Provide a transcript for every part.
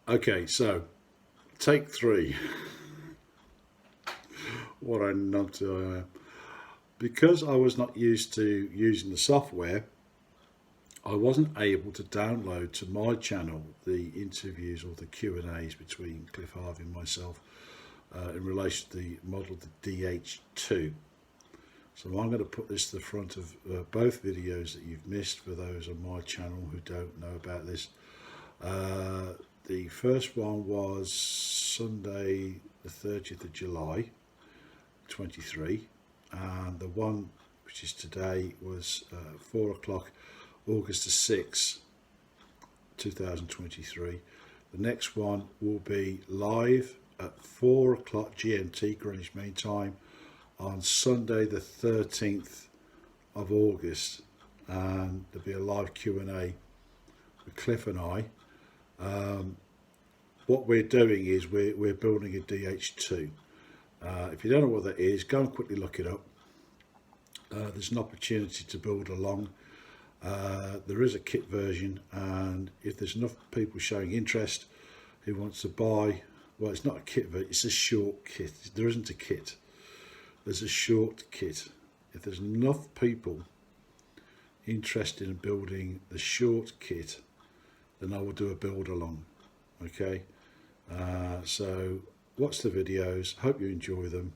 Okay, so take 3. What a numpty I am. Because I was not used to using the software, I wasn't able to download to my channel the interviews or the Q&As between Cliff, Harvey and myself in relation to the model, the DH2. So I'm going to put this to the front of both videos that you've missed for those on my channel who don't know about this. The first one was Sunday the 30th of July 23, and the one which is today was 4 o'clock August the 6th 2023. The next one will be live at 4 o'clock GMT Greenwich Mean Time on Sunday the 13th of August, and there'll be a live Q&A with Cliff and I. What we're doing is we're building a DH2. If you don't know what that is, go and quickly look it up. There's an opportunity to build along. There is a kit version, and if there's enough people showing interest who wants to buy, well, it's not a kit version, it's a short kit. There isn't a kit, there's a short kit. If there's enough people interested in building the short kit, then I will do a build along. Okay, so watch the videos, hope you enjoy them.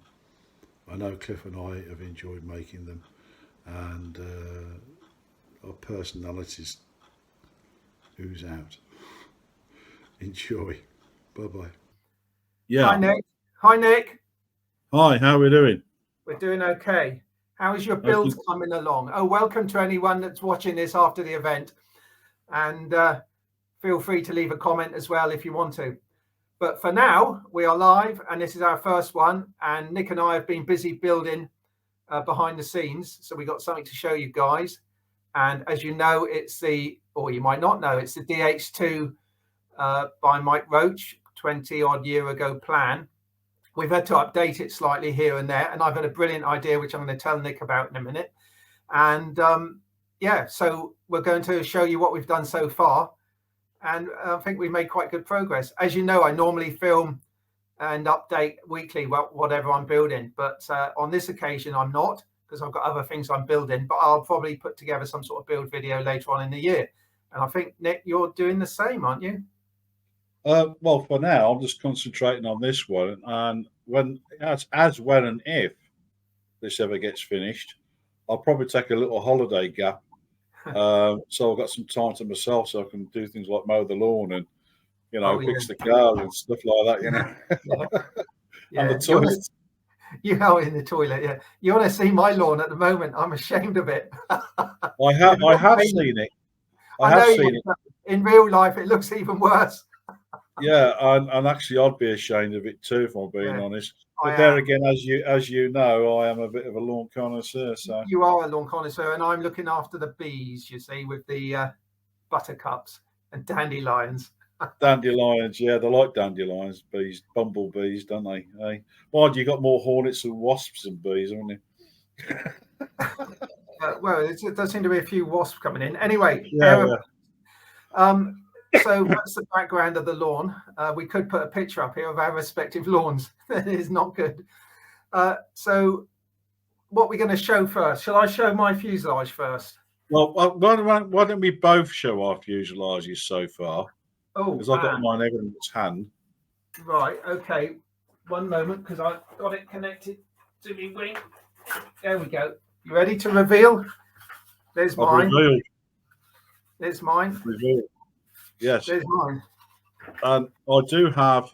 I know Cliff and I have enjoyed making them, and our personalities ooze out. Enjoy. Bye bye. Yeah. Hi Nick. Hi Nick. Hi, how are we doing? We're doing okay. How is your build coming along? Oh, welcome to anyone that's watching this after the event, and feel free to leave a comment as well if you want to. But for now, we are live, and this is our first one, and Nick and I have been busy building behind the scenes, so we got something to show you guys. And as you know, it's the, or you might not know, it's the DH2 by Mike Roach, 20-odd year ago plan. We've had to update it slightly here and there, and I've had a brilliant idea, which I'm going to tell Nick about in a minute. And yeah, so we're going to show you what we've done so far. And I think we made quite good progress. As you know, I normally film and update weekly whatever I'm building, but on this occasion I'm not, because I've got other things I'm building, but I'll probably put together some sort of build video later on in the year. And I think, Nick, you're doing the same, aren't you? Well, for now, I'm just concentrating on this one, and when and if this ever gets finished, I'll probably take a little holiday gap. So I've got some time to myself, so I can do things like mow the lawn and, you know, fix the car and stuff like that, you know. And the toilet. You are in the toilet, yeah. You want to see my lawn at the moment? I'm ashamed of it. I have seen it. I have seen it. In real life, it looks even worse. Yeah, and actually, I'd be ashamed of it too, if I'm being honest. But there again, as you know, I am a bit of a lawn connoisseur. So you are a lawn connoisseur, and I'm looking after the bees. You see, with the buttercups and dandelions. Dandelions, yeah, they like dandelions, bees, bumblebees, don't they? Hey, mind you, got more hornets and wasps and bees, haven't you? Well, there does seem to be a few wasps coming in. Anyway, so that's the background of the lawn. We could put a picture up here of our respective lawns. That is not good. So what we're going to show first. Shall I show my fuselage first? Well, why don't we both show our fuselages so far? Oh, because I've got mine evidence hand. Right, okay. One moment, because I've got it connected to my wing. There we go. You ready to reveal? There's mine. Revealed. There's mine. Revealed. Yes. There's mine. And I do have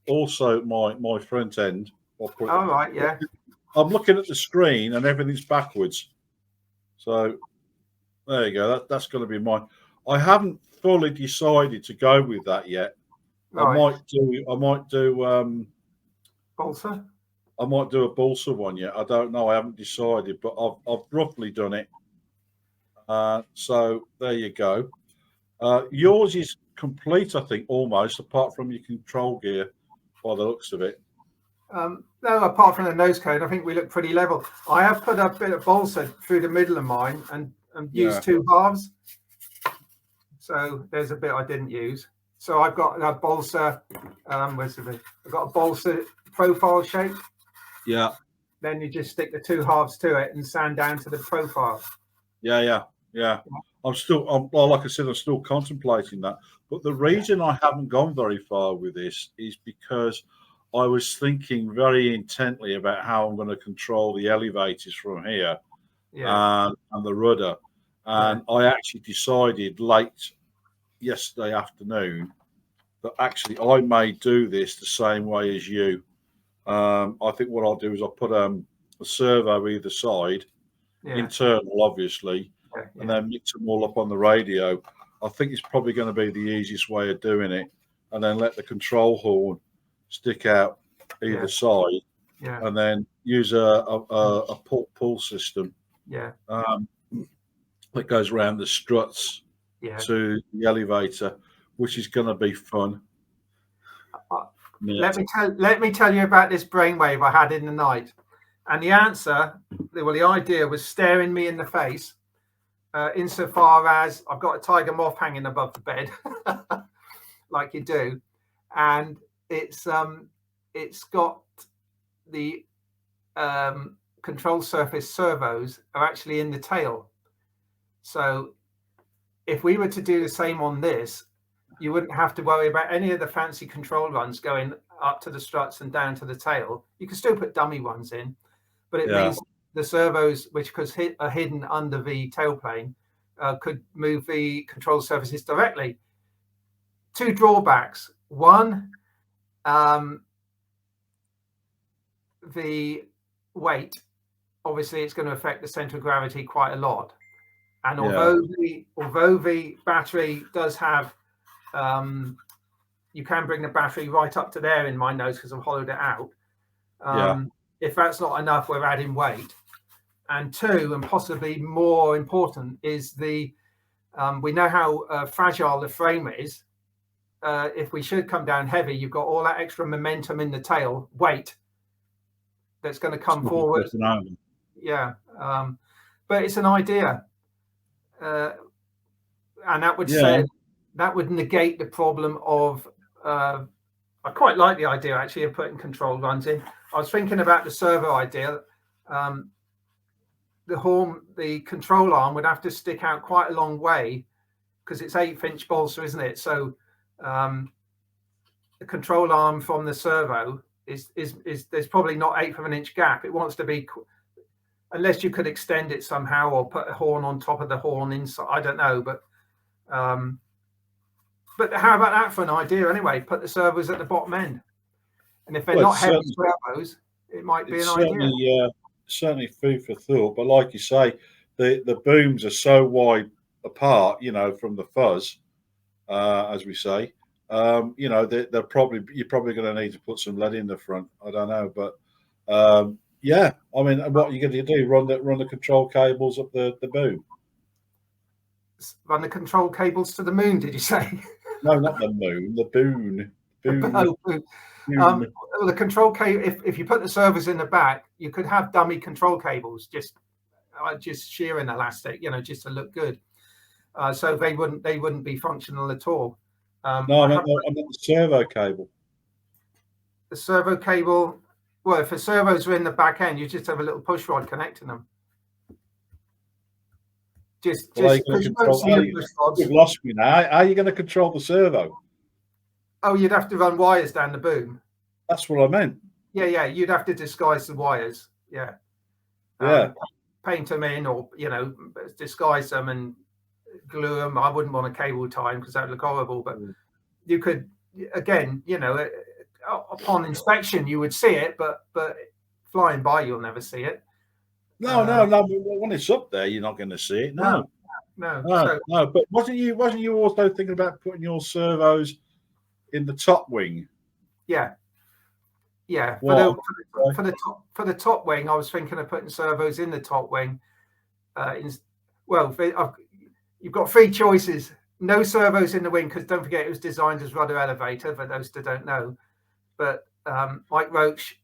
also my front end. All right, yeah. I'm looking at the screen and everything's backwards. So there you go. That's going to be mine. I haven't fully decided to go with that yet. Right. I might do Balsa. I might do a Balsa one yet. I don't know. I haven't decided, but I've roughly done it. So there you go. Yours is complete, I think, almost, apart from your control gear, by the looks of it. No, apart from the nose cone, I think we look pretty level. I have put a bit of balsa through the middle of mine and used two halves. So there's a bit I didn't use. So I've got a Balsa. Where's the? I've got a Balsa profile shape. Yeah. Then you just stick the two halves to it and sand down to the profile. Yeah. Well, like I said, I'm still contemplating that. But the reason I haven't gone very far with this is because I was thinking very intently about how I'm going to control the elevators from here and the rudder. And I actually decided late yesterday afternoon that actually I may do this the same way as you. I think what I'll do is I'll put a servo either side, internal, obviously, and then mix them all up on the radio. I think it's probably going to be the easiest way of doing it, and then let the control horn stick out either side, and then use a pull system that goes around the struts to the elevator, which is going to be fun. Let me tell you about this brainwave I had in the night, and the answer, well, the idea was staring me in the face. Insofar as I've got a tiger moth hanging above the bed, like you do, and it's got the control surface servos are actually in the tail. So if we were to do the same on this, you wouldn't have to worry about any of the fancy control runs going up to the struts and down to the tail. You can still put dummy ones in, but it means the servos, which are hidden under the tailplane, could move the control surfaces directly. Two drawbacks. One, the weight. Obviously, it's going to affect the center of gravity quite a lot. And although the battery does have, you can bring the battery right up to there in my nose because I've hollowed it out. If that's not enough, we're adding weight. And two, and possibly more important, is we know how fragile the frame is. If we should come down heavy, you've got all that extra momentum in the tail, weight, that's going to come forward. But it's an idea. And that would say that would negate the problem of I quite like the idea actually of putting control runs in. I was thinking about the servo idea. The control arm would have to stick out quite a long way because it's 8-inch balsa, isn't it? So the control arm from the servo is there's probably not 1/8 of an inch gap. It wants to be, unless you could extend it somehow or put a horn on top of the horn inside. I don't know, but how about that for an idea anyway? Put the servos at the bottom end, and if they're not heavy servos, it might be an idea. Certainly food for thought, but like you say, the booms are so wide apart, from the fuzz, as we say. You're probably going to need to put some lead in the front. I don't know, but I mean, what are you going to do? Run the control cables up the boom? Run the control cables to the moon? Did you say? No, not the moon. The boon. Well, the control cable. If you put the servos in the back, you could have dummy control cables, just shearing elastic, just to look good. So they wouldn't be functional at all. No, I meant the servo cable. The servo cable. Well, if the servos are in the back end, you just have a little push rod connecting them. You've lost me now. How are you going to control the servo? Oh, you'd have to run wires down the boom. That's what I meant. Yeah. You'd have to disguise the wires. Paint them in, or disguise them and glue them. I wouldn't want a cable tie them because that would look horrible. But you could, again, upon inspection you would see it, but flying by you'll never see it. No. When it's up there, you're not going to see it. No. But wasn't you also thinking about putting your servos in the top wing? Yeah. For the top wing, I was thinking of putting servos in the top wing. You've got three choices. No servos in the wing, because don't forget it was designed as rudder elevator, for those that don't know. But Mike Roach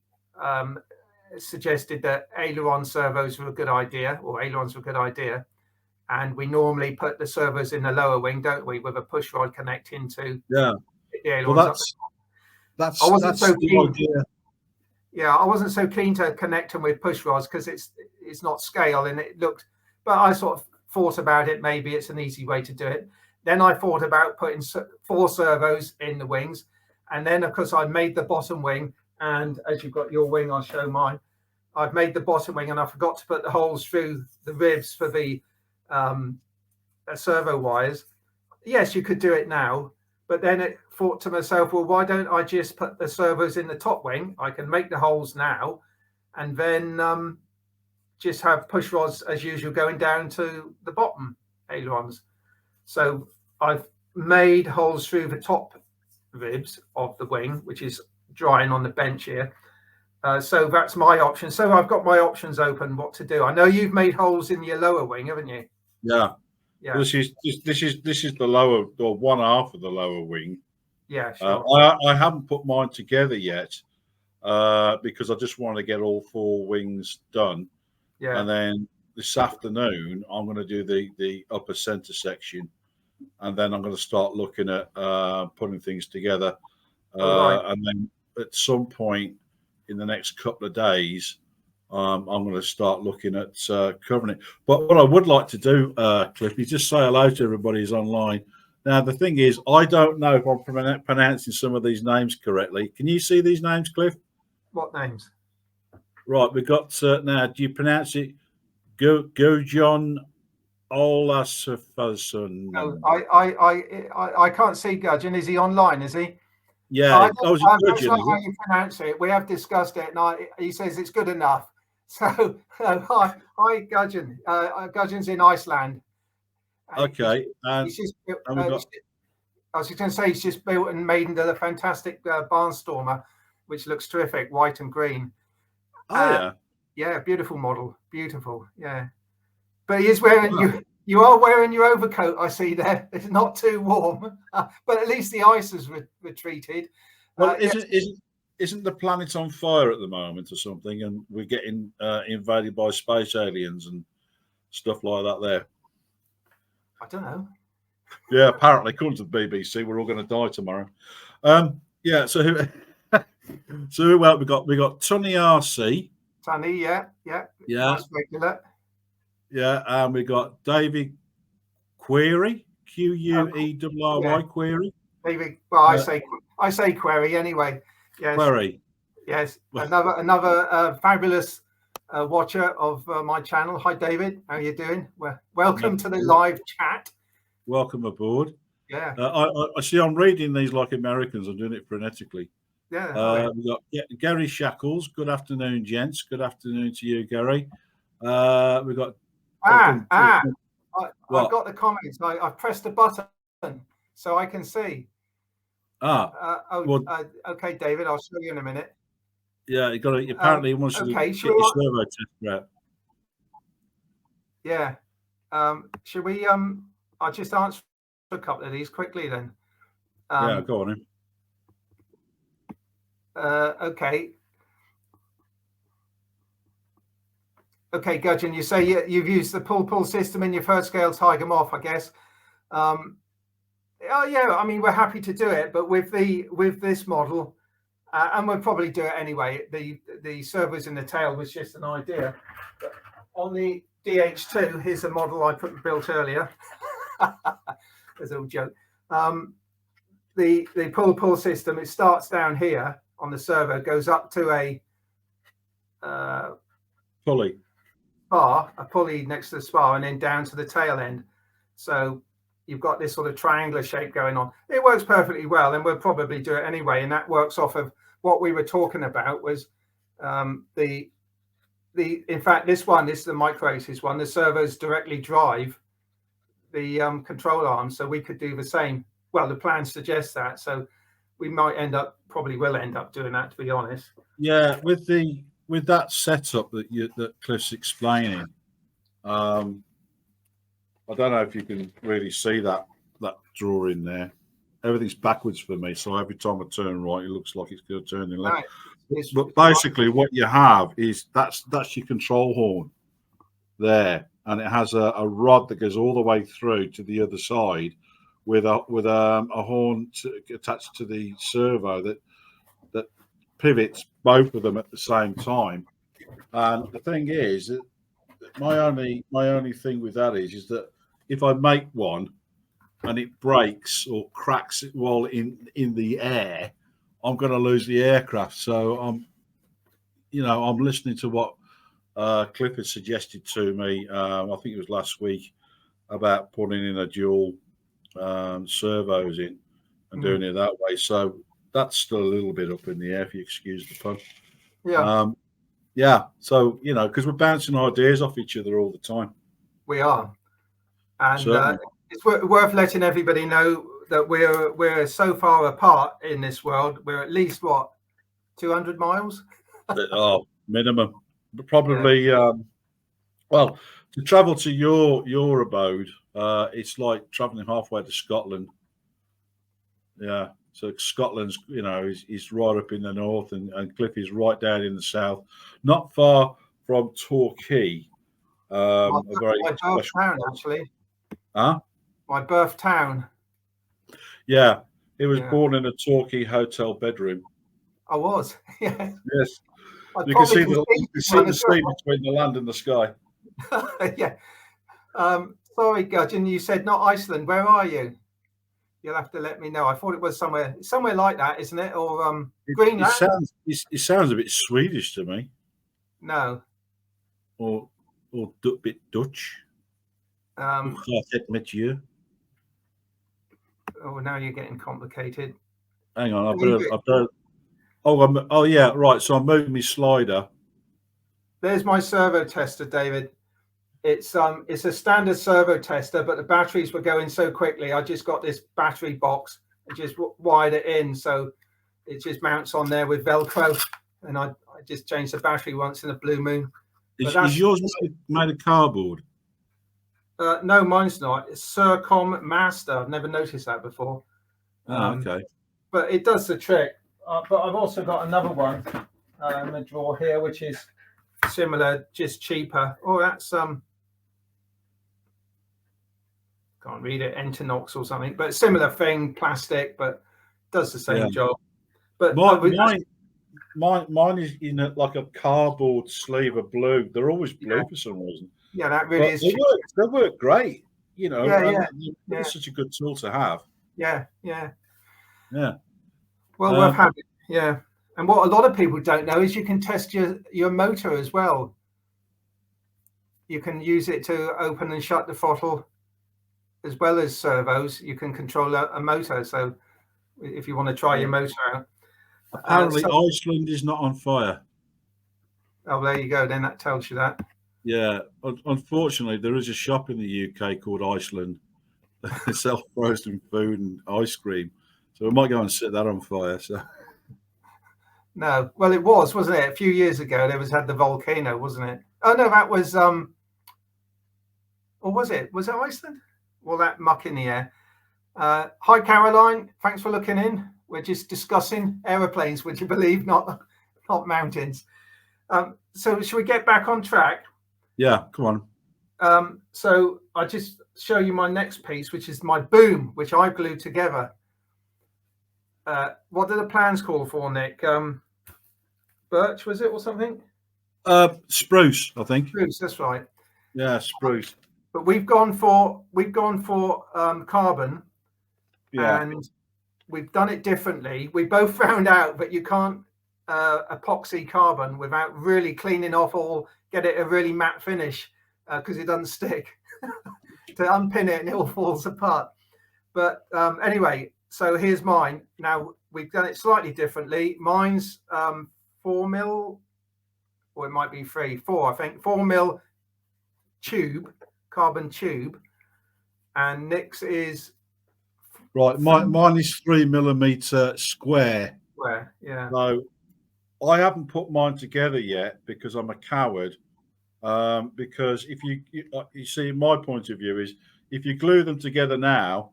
suggested that aileron servos were a good idea, or ailerons were a good idea. and we normally put the servos in the lower wing, don't we, with a push rod connecting to Yeah. the ailerons. That's I wasn't so the keen. idea. Yeah, I wasn't so keen to connect them with push rods because it's not scale and it looked. But I sort of thought about it. Maybe it's an easy way to do it. Then I thought about putting 4 servos in the wings, and then of course I made the bottom wing. And as you've got your wing, I'll show mine. I've made the bottom wing, and I forgot to put the holes through the ribs for the servo wires. Yes, you could do it now, but then it thought to myself, well, why don't I just put the servos in the top wing? I can make the holes now, and then just have push rods as usual going down to the bottom ailerons. So I've made holes through the top ribs of the wing, which is drying on the bench here. So that's my option. So I've got my options open what to do. I know you've made holes in your lower wing, haven't you? Yeah. Yeah. This is the lower, or one half of the lower wing. Yeah, sure. I haven't put mine together yet because I just want to get all 4 wings done. Yeah. And then this afternoon, I'm going to do the upper center section, and then I'm going to start looking at putting things together. Right. And then at some point in the next couple of days, I'm going to start looking at covering it. But what I would like to do, Cliff, is just say hello to everybody who's online. Now, the thing is, I don't know if I'm pronouncing some of these names correctly. Can you see these names, Cliff? What names? Right, we've got now. Do you pronounce it Gojon Olasafason? No, I can't see Gudgeon. Is he online? Is he? Yeah, that's not how you pronounce it. We have discussed it, and he says it's good enough. So hi, Gudgeon. Gudgeon's in Iceland. Okay, I was just going to say he's just built and made into the fantastic barnstormer, which looks terrific, white and green. Oh yeah, beautiful model, beautiful. Yeah, but he is wearing you are wearing your overcoat. I see there. It's not too warm, but at least the ice has retreated. Well, isn't the planet on fire at the moment or something, and we're getting invaded by space aliens and stuff like that? There. I don't know. Yeah, apparently, according to the BBC, we're all going to die tomorrow. Yeah. So who we got Tunny RC. Tunny, yeah. Nice regular. Yeah, and we got David Query, Queurry, Query. David, well, I say Query anyway. Yes. Query. Yes. Another fabulous watcher of my channel. Hi, David. How are you doing? Well, welcome to the live chat. Welcome aboard. Yeah. I see. I'm reading these like Americans. I'm doing it phonetically. Yeah. We've got Gary Shackles. Good afternoon, gents. Good afternoon to you, Gary. We've got. I've got the comments. I've pressed a button so I can see. Okay, David. I'll show you in a minute. Yeah, you got it. Apparently, he wants to get your servo test out. Yeah. Should we? I'll just answer a couple of these quickly then. Yeah, go on. Okay. Okay, Gudgeon, you say you've used the pull system in your first scale Tiger Moth, I guess. Oh yeah, I mean we're happy to do it, but with this model, and we'll probably do it anyway. The servos in the tail was just an idea. But on the DH2, here's a model I built earlier. There's a little joke. The pull system, it starts down here on the servo, goes up to a pulley. A pulley next to the spar, and then down to the tail end. So you've got this sort of triangular shape going on. It works perfectly well, and we'll probably do it anyway. And that works off of what we were talking about was in fact, this is the micro aces one. The servos directly drive the control arm, so we could do the same. Well, the plan suggests that, so we might probably will end up doing that, to be honest. Yeah, with that setup that Cliff's explaining, I don't know if you can really see that drawing there. Everything's backwards for me, so every time I turn right, it looks like it's going to turn in left. But basically, what you have is that's your control horn there, and it has a rod that goes all the way through to the other side with a horn attached to the servo that pivots both of them at the same time. And the thing is that my only thing with that is that if I make one and it breaks or cracks it while in the air, I'm going to lose the aircraft. So I'm listening to what Cliff had suggested to me. I think it was last week about putting in a dual servos in and doing it that way. So that's still a little bit up in the air, if you excuse the pun. Yeah. So because we're bouncing ideas off each other all the time. We are, and it's worth letting everybody know that we're so far apart in this world. We're at least 200 miles. Minimum, but probably. Well, to travel to your abode, it's like traveling halfway to Scotland. Yeah. So Scotland's, is right up in the north, and Cliff is right down in the south, not far from Torquay. My birth town, actually. Huh? My birth town. Yeah, he was born in a Torquay hotel bedroom. I was. Yeah. Yes. You can see the sea between the land and the sky. Yeah. Sorry, Gudgeon, you said not Iceland. Where are you? You'll have to let me know. I thought it was somewhere like that, isn't it? Or Greenland? It sounds a bit Swedish to me. No. Or a bit Dutch. Oh, now you're getting complicated. Hang on, oh yeah, right. So I'm moving my slider. There's my servo tester, David. It's a standard servo tester, but the batteries were going so quickly. I just got this battery box and just wired it in, so it just mounts on there with Velcro. And I just changed the battery once in a blue moon. Is yours made of cardboard? No, mine's not. It's Sercom Master. I've never noticed that before. Okay. But it does the trick. But I've also got another one in the drawer here, which is similar, just cheaper. Oh, that's can't read it, Entonox or something, but similar thing, plastic, but does the same job. But mine is in like a cardboard sleeve of blue. They're always blue for some reason. Yeah, that really is. They work great. It's such a good tool to have. Yeah. Well, worth having. Yeah. And what a lot of people don't know is you can test your motor as well. You can use it to open and shut the throttle, as well as servos. You can control a motor. So if you want to try your motor out. Apparently Iceland is not on fire. Oh, there you go. Then that tells you that. Yeah. Unfortunately, there is a shop in the UK called Iceland that sells frozen food and ice cream. So we might go and set that on fire. So. No, well, it wasn't it? A few years ago, there had the volcano, wasn't it? Oh no, that was or was it? Was it Iceland? Well, that muck in the air. Hi, Caroline. Thanks for looking in. We're just discussing aeroplanes, would you believe, not mountains. So should we get back on track? Yeah, come on. So I just show you my next piece, which is my boom, which I glued together. What do the plans call for, Nick? Birch, was it, or something? Spruce, I think. Spruce, that's right. Yeah, spruce. But we've gone for carbon, and we've done it differently. We both found out that you can't epoxy carbon without really cleaning off or get it a really matte finish because it doesn't stick. To unpin it and it all falls apart. But anyway, so here's mine. Now we've done it slightly differently. Mine's 4 mil, or it might be 4, I think. 4 mil tube, carbon tube, and Nick's is right. Mine is 3 millimeter square. Square, yeah. So I haven't put mine together yet because I'm a coward. Because if you see, my point of view is if you glue them together now,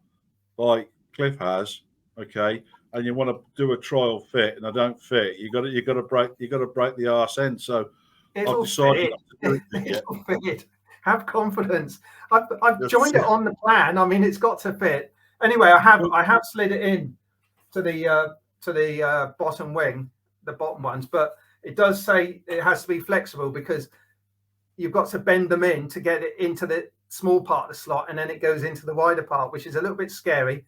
like Cliff has, okay, and you want to do a trial fit and I don't fit, you got to break the arse end. So I've decided not to do it yet. Have confidence. I've Yes. joined it on the plan. I mean, it's got to fit. Anyway, I have slid it in to the bottom wing, the bottom ones, but it does say it has to be flexible because you've got to bend them in to get it into the small part of the slot, and then it goes into the wider part, which is a little bit scary.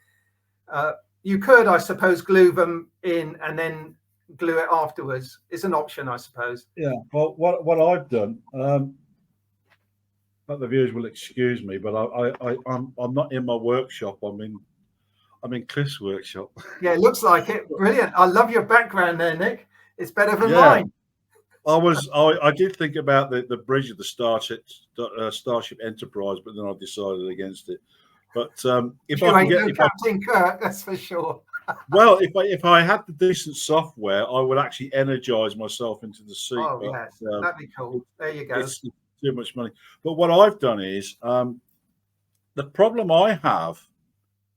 You could, I suppose, glue them in and then glue it afterwards. It's an option, I suppose. Yeah. Well, what I've done, but the viewers will excuse me, but I'm not in my workshop. I'm in Cliff's workshop. Yeah, it looks like it. Brilliant. I love your background there, Nick. It's better than Yeah. mine. I did think about the bridge of the Starship Enterprise, but then I decided against it. But if You I can ain't get, no if I, Captain Kirk, that's for sure. well, if I had the decent software, I would actually energize myself into the seat. Oh, but, yes. That'd be cool. There you go. It's too much money. But what I've done is the problem I have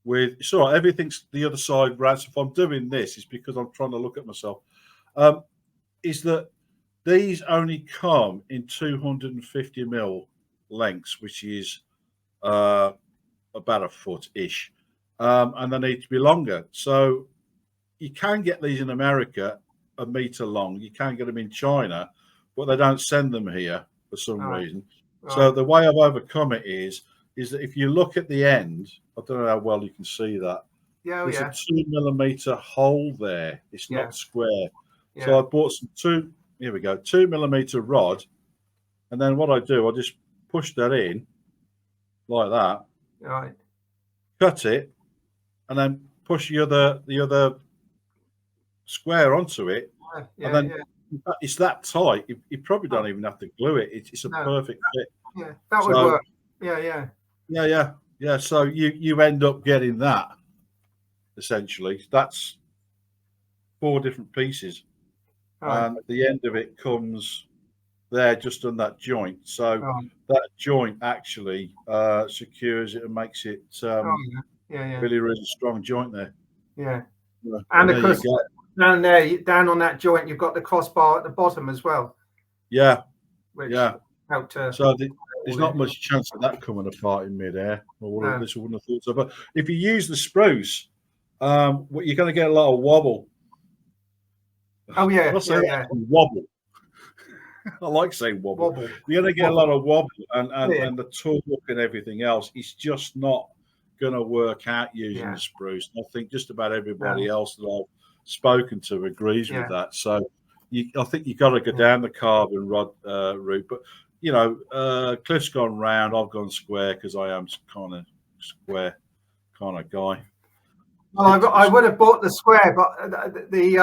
with everything's the other side round. So if I'm doing this, it's because I'm trying to look at myself. Is that these only come in 250 mil lengths, which is about a foot-ish, and they need to be longer. So you can get these in America a meter long. You can get them in China, but they don't send them here for some reason. Right. So the way I've overcome it is that if you look at the end, I don't know how well you can see that. Yeah, there's a 2 millimeter hole there. It's not square. Yeah. So I bought some 2 millimeter rod, and then what I do, I just push that in like that. Right. Cut it, and then push the other square onto it, and then it's that tight. You probably don't even have to glue it. It's a perfect fit. Yeah, that would work. Yeah. So you end up getting that essentially. That's 4 different pieces, and the end of it comes there just on that joint. So that joint actually secures it and makes it really, really strong joint there. Yeah. And of course, down on that joint, you've got the crossbar at the bottom as well. Yeah. Which helped to. So there's not much chance of that coming apart in midair. Or this wouldn't have thought so. But if you use the spruce, you're going to get a lot of wobble. Oh yeah, wobble. I like saying wobble. You're going to get a lot of wobble, and the torque and everything else. It's just not going to work out using the spruce. And I think just about everybody else that I've spoken to agrees with that. So I think you've got to go down the carbon rod route. But Cliff's gone round. I've gone square because I am kind of square kind of guy. Well, I would have bought the square, but the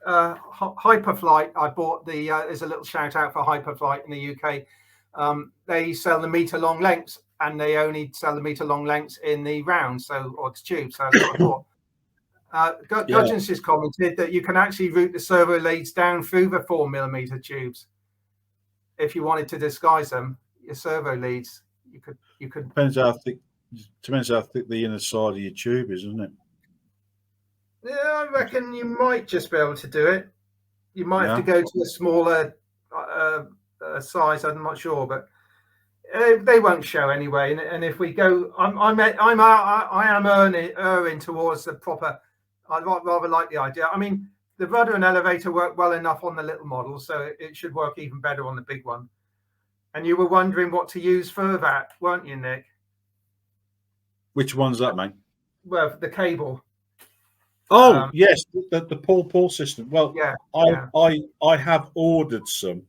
Hyperflight, I bought the. There's a little shout out for Hyperflight in the UK. They sell the meter long lengths, and they only sell the meter long lengths in the round, or the tube. So that's what I bought. Gudgeon's just commented that you can actually route the servo leads down through the 4 millimeter tubes. If you wanted to disguise them, your servo leads, you could. Depends how thick the inner side of your tube is, isn't it? Yeah, I reckon you might just be able to do it. You might have to go to a smaller size. I'm not sure, but they won't show anyway. And if we go, I am erring towards the proper. I rather like the idea. I mean, the rudder and elevator work well enough on the little model, so it should work even better on the big one. And you were wondering what to use for that, weren't you, Nick? Which one's that, mate? Well, the cable. Oh yes, the pull system. Well, I have ordered some.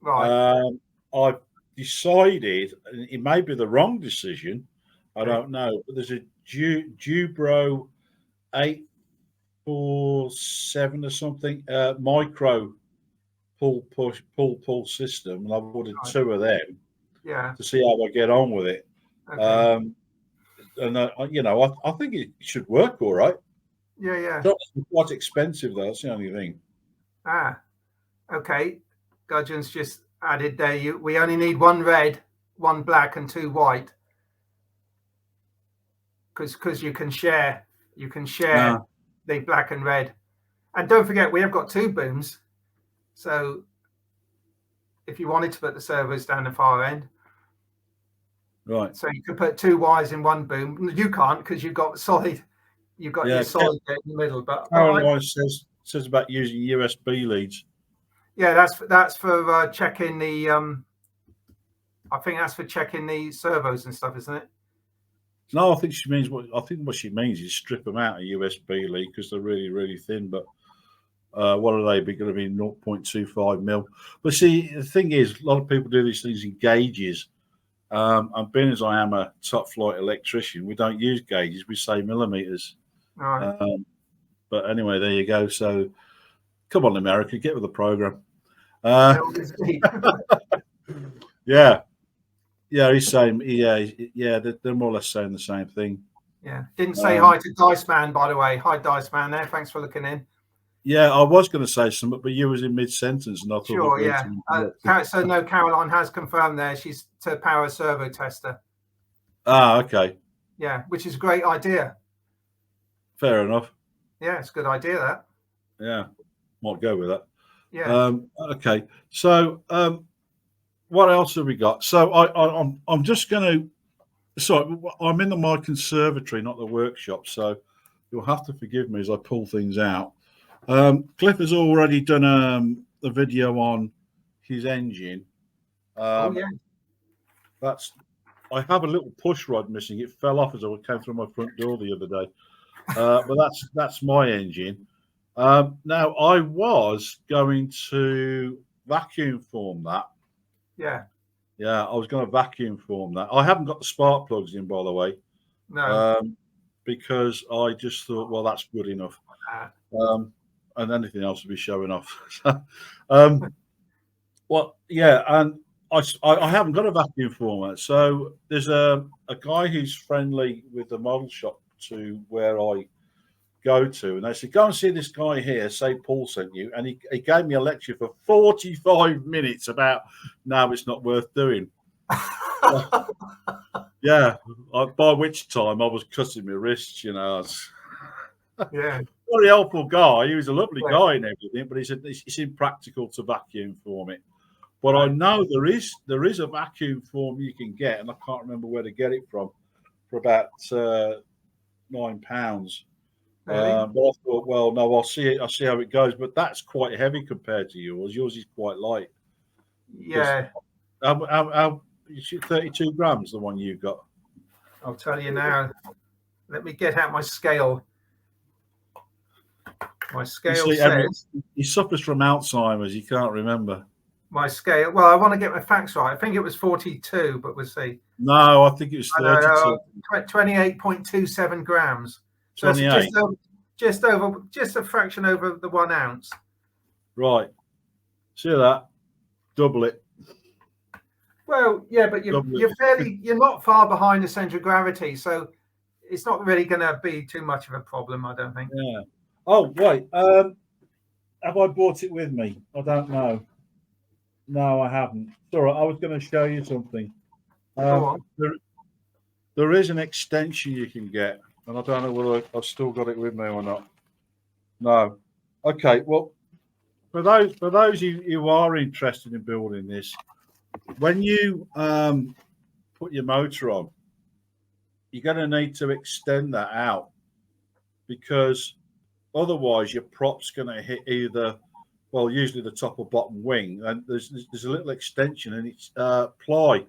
Right. I've decided, and it may be the wrong decision. I don't know, but there's a Dubro 847 or something micro pull system, and I've ordered 2 of them. Yeah. To see how I get on with it. Okay. And I think it should work all right. Yeah. It's quite expensive though. That's the only thing. Okay. Gudgeon's just added there. We only need 1 red, 1 black, and 2 white. Because you can share. You can share the black and red. And don't forget, we have got 2 booms. So if you wanted to put the servos down the far end, Right. So you could put 2 wires in one boom. You can't because you've got solid. You've got your solid bit in the middle. But Caroline says about using USB leads. Yeah, that's for checking the. I think that's for checking the servos and stuff, isn't it? No, I think what she means is strip them out of USB lead because they're really, really thin. But what are they? Going to be 0.25 mil. But see, the thing is, a lot of people do these things in gauges. And being as I am a top flight electrician, we don't use gauges; we say millimeters. Right. But anyway, there you go. So, come on, America, get with the program. Yeah. Yeah, he's saying, they're more or less saying the same thing. Yeah, didn't say hi to Dice Man, by the way. Hi, Dice Man. There, thanks for looking in. Yeah, I was going to say something, but you was in mid-sentence, and I thought. Sure, yeah. So no, Caroline has confirmed there. She's to power servo tester. Ah, okay. Yeah, which is a great idea. Fair enough. Yeah, it's a good idea, that. Yeah, might go with that. Yeah. Okay. So, what else have we got? So I'm just going to. So I'm in my conservatory, not the workshop. So you'll have to forgive me as I pull things out. Cliff has already done a video on his engine. Oh yeah. I have a little push rod missing. It fell off as I came through my front door the other day. But that's my engine. Now I was going to vacuum form that. Yeah. Yeah, I was going to vacuum form that. I haven't got the spark plugs in, by the way. No. Because I just thought, well, that's good enough. And anything else would be showing off. Well, yeah, and I haven't got a vacuum former. So there's a guy who's friendly with the model shop to where I go to, and they said, go and see this guy here, say Paul sent you, and he gave me a lecture for 45 minutes about no, it's not worth doing. Yeah, by which time I was cutting my wrists, you know. Yeah, very helpful guy. He was a lovely guy and everything, but he said it's impractical to vacuum form it. But I know there is a vacuum form you can get, and I can't remember where to get it from, for about £9. Really? But I thought, well, no, I'll see how it goes. But that's quite heavy compared to yours. Yours is quite light. Yeah. How 32 grams, the one you got? I'll tell you now. Let me get out my scale. My scale says he suffers from Alzheimer's. He can't remember. My scale. Well, I want to get my facts right. I think it was 42, but we'll see. No, I think it was 32. 28.27 grams. So 28. Just a fraction over the 1 ounce. Right. See that? Double it. Well, yeah, but you're not far behind the centre of gravity, so it's not really going to be too much of a problem, I don't think. Yeah. Oh, wait. Have I brought it with me? I don't know. No, I haven't. Sorry, I was going to show you something. There is an extension you can get, and I don't know whether I've still got it with me or not. No. Okay. Well, for those who are interested in building this, when you put your motor on, you're going to need to extend that out, because otherwise your prop's going to hit either, well, usually the top or bottom wing, and there's a little extension, and it's ply,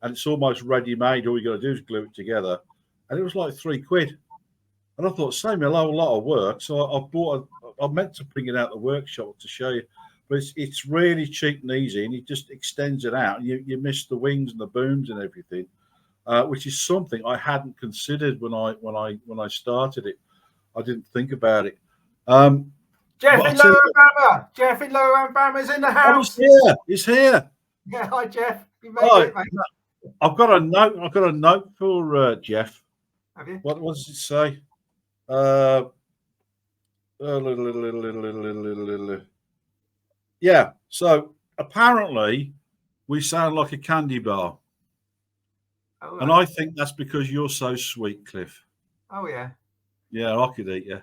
and it's almost ready-made. All you got to do is glue it together, and it was like £3. And I thought, save me a lot of work. So I meant to bring it out the workshop to show you, but it's really cheap and easy, and it just extends it out. You miss the wings and the booms and everything, which is something I hadn't considered when I started it. I didn't think about it. Jeff in Lower Alabama. Jeff in Lower Alabama is in the house. He's here. Yeah, hi Jeff. You made it, mate. I've got a note for Jeff. Have you? What does it say? Yeah. So apparently, we sound like a candy bar, and I think that's because you're so sweet, Cliff. Oh yeah. Yeah, I could eat you.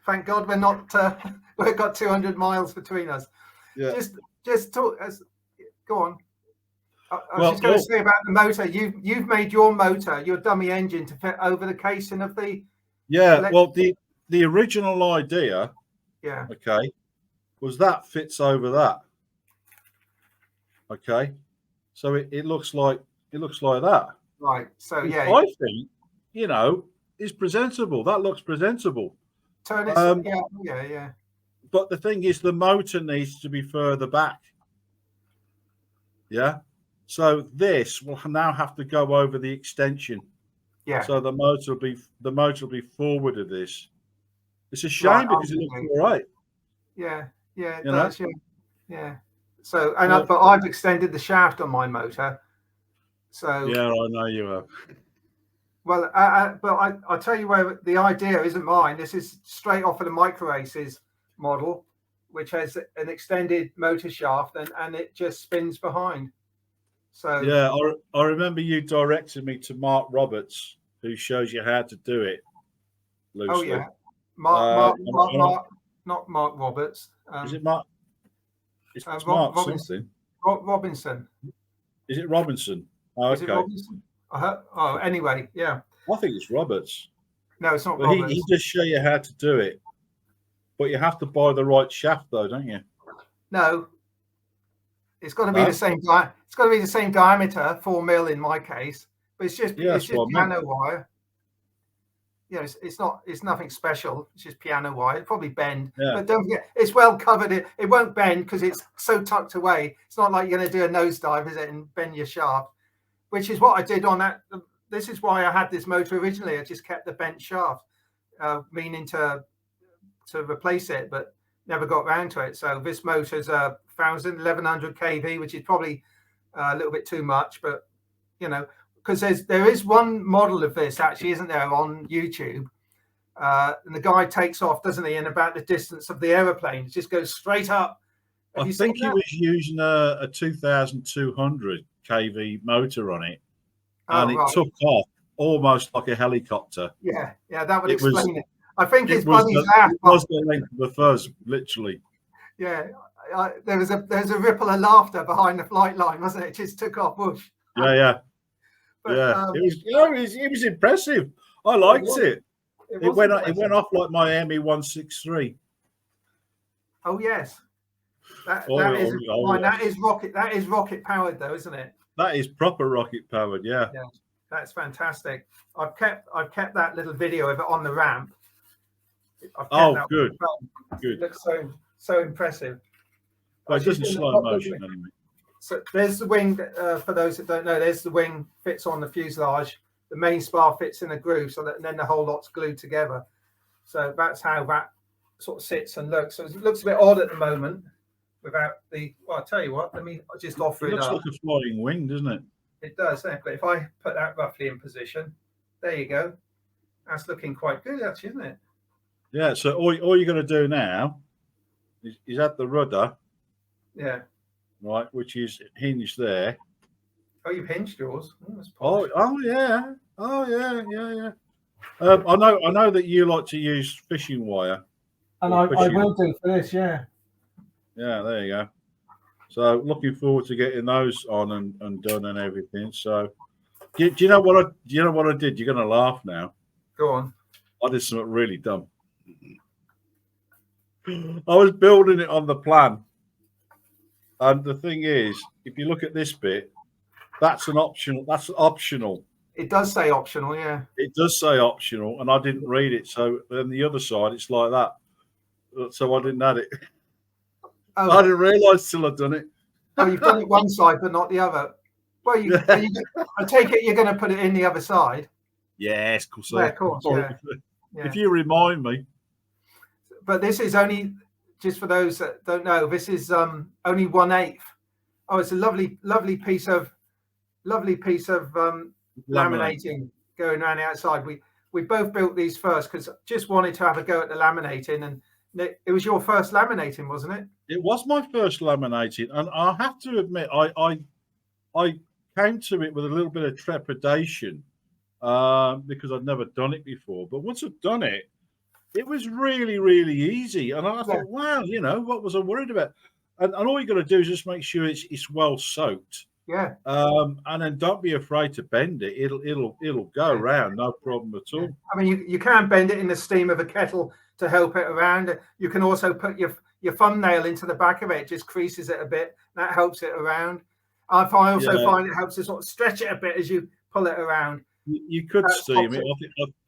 Thank God we're not. We've got 200 miles between us. Yeah. Just talk. Go on. I was just going to say about the motor. You've made your motor, your dummy engine, to fit over the casing of the. Yeah. Well, the original idea, yeah, okay, was that fits over that. Okay, so it looks like that. right. So Which yeah, I think, you know, is presentable. That looks presentable. turn it. Yeah. But the thing is, the motor needs to be further back. Yeah. So this will now have to go over the extension. Yeah. So the motor will be forward of this. It's a shame because it looks all right. Yeah. Yeah. It You does. know? Yeah. So but I've extended the shaft on my motor. So yeah, I know you have. Well, but I'll tell you where the idea isn't mine. This is straight off of the Micro Aces model, which has an extended motor shaft and it just spins behind. So yeah, I remember you directed me to Mark Roberts, who shows you how to do it loosely. Oh yeah, Mark, not Mark Roberts. Is it Mark? It's Mark Robinson. something. Robinson. Is it Robinson? Oh, is it Robinson? Anyway, yeah. I think it's Roberts. No, it's not But Roberts. he does show you how to do it. But you have to buy the right shaft, though, don't you? No. It's got to be the same. It's got to be the same diameter, 4 mil in my case. But it's just piano wire. Yeah, it's nothing special. It's just piano wire. It'll probably bend, but don't forget it's well covered. It won't bend because it's so tucked away. It's not like you're going to do a nosedive, is it, and bend your shaft? Which is what I did on that. This is why I had this motor originally. I just kept the bent shaft, meaning to replace it, but never got around to it. So this motor's 1100 kV, which is probably a little bit too much, but you know, because there is one model of this actually, isn't there, on YouTube? And the guy takes off, doesn't he, in about the distance of the aeroplane. It just goes straight up. I think he was using a 2200 kV motor on it, and it took off almost like a helicopter. Yeah, that would explain it. I think his buddy's laugh was the length of the fuzz, literally. Yeah, there's a ripple of laughter behind the flight line, wasn't it? It just took off. Whoosh. Yeah. But, it was impressive. I liked it. It went off like my ME-163. Oh yes, that is rocket powered though, isn't it? That is proper rocket powered. Yeah, that's fantastic. I've kept that little video of it on the ramp. Good. It looks so impressive. Well, it doesn't slow motion anyway. So there's the wing. For those that don't know, there's the wing fits on the fuselage. The main spar fits in a groove, and then the whole lot's glued together. So that's how that sort of sits and looks. So it looks a bit odd at the moment without the. Well, I'll tell you what. Let me just offer it up. It looks like a flying wing, doesn't it? It does. But if I put that roughly in position, there you go. That's looking quite good, actually, isn't it? Yeah. So all you're going to do now is add the rudder. Yeah. Right, which is hinged there. Oh, you've hinged yours. Yeah. I know that you like to use fishing wire. And I will do for this, yeah. Yeah, there you go. So looking forward to getting those on and done and everything. So do you know what I did? You're gonna laugh now. Go on. I did something really dumb. I was building it on the plan. And the thing is, if you look at this bit, that's optional. It does say optional, yeah. It does say optional, and I didn't read it. So then the other side, it's like that. So I didn't add it. Oh. I didn't realise till I'd done it. Oh, you've done it one side, but not the other. Well, I take it you're going to put it in the other side. Yes, of course. Yeah, of course. Yeah. If you remind me. But this is only, just for those that don't know, this is only 1/8. Oh, it's a lovely piece of laminating going around the outside. We both built these first because just wanted to have a go at the laminating, and it was your first laminating, wasn't it? It was my first laminating, and I have to admit, I came to it with a little bit of trepidation because I'd never done it before. But once I'd done it, it was really, really easy. And I thought, wow, what was I worried about? And all you got to do is just make sure it's well soaked. Yeah. And then don't be afraid to bend it. It'll go round, no problem at all. I mean, you can bend it in the steam of a kettle to help it around. You can also put your thumbnail into the back of it, just creases it a bit. That helps it around. I also find it helps to sort of stretch it a bit as you pull it around. You could steam it.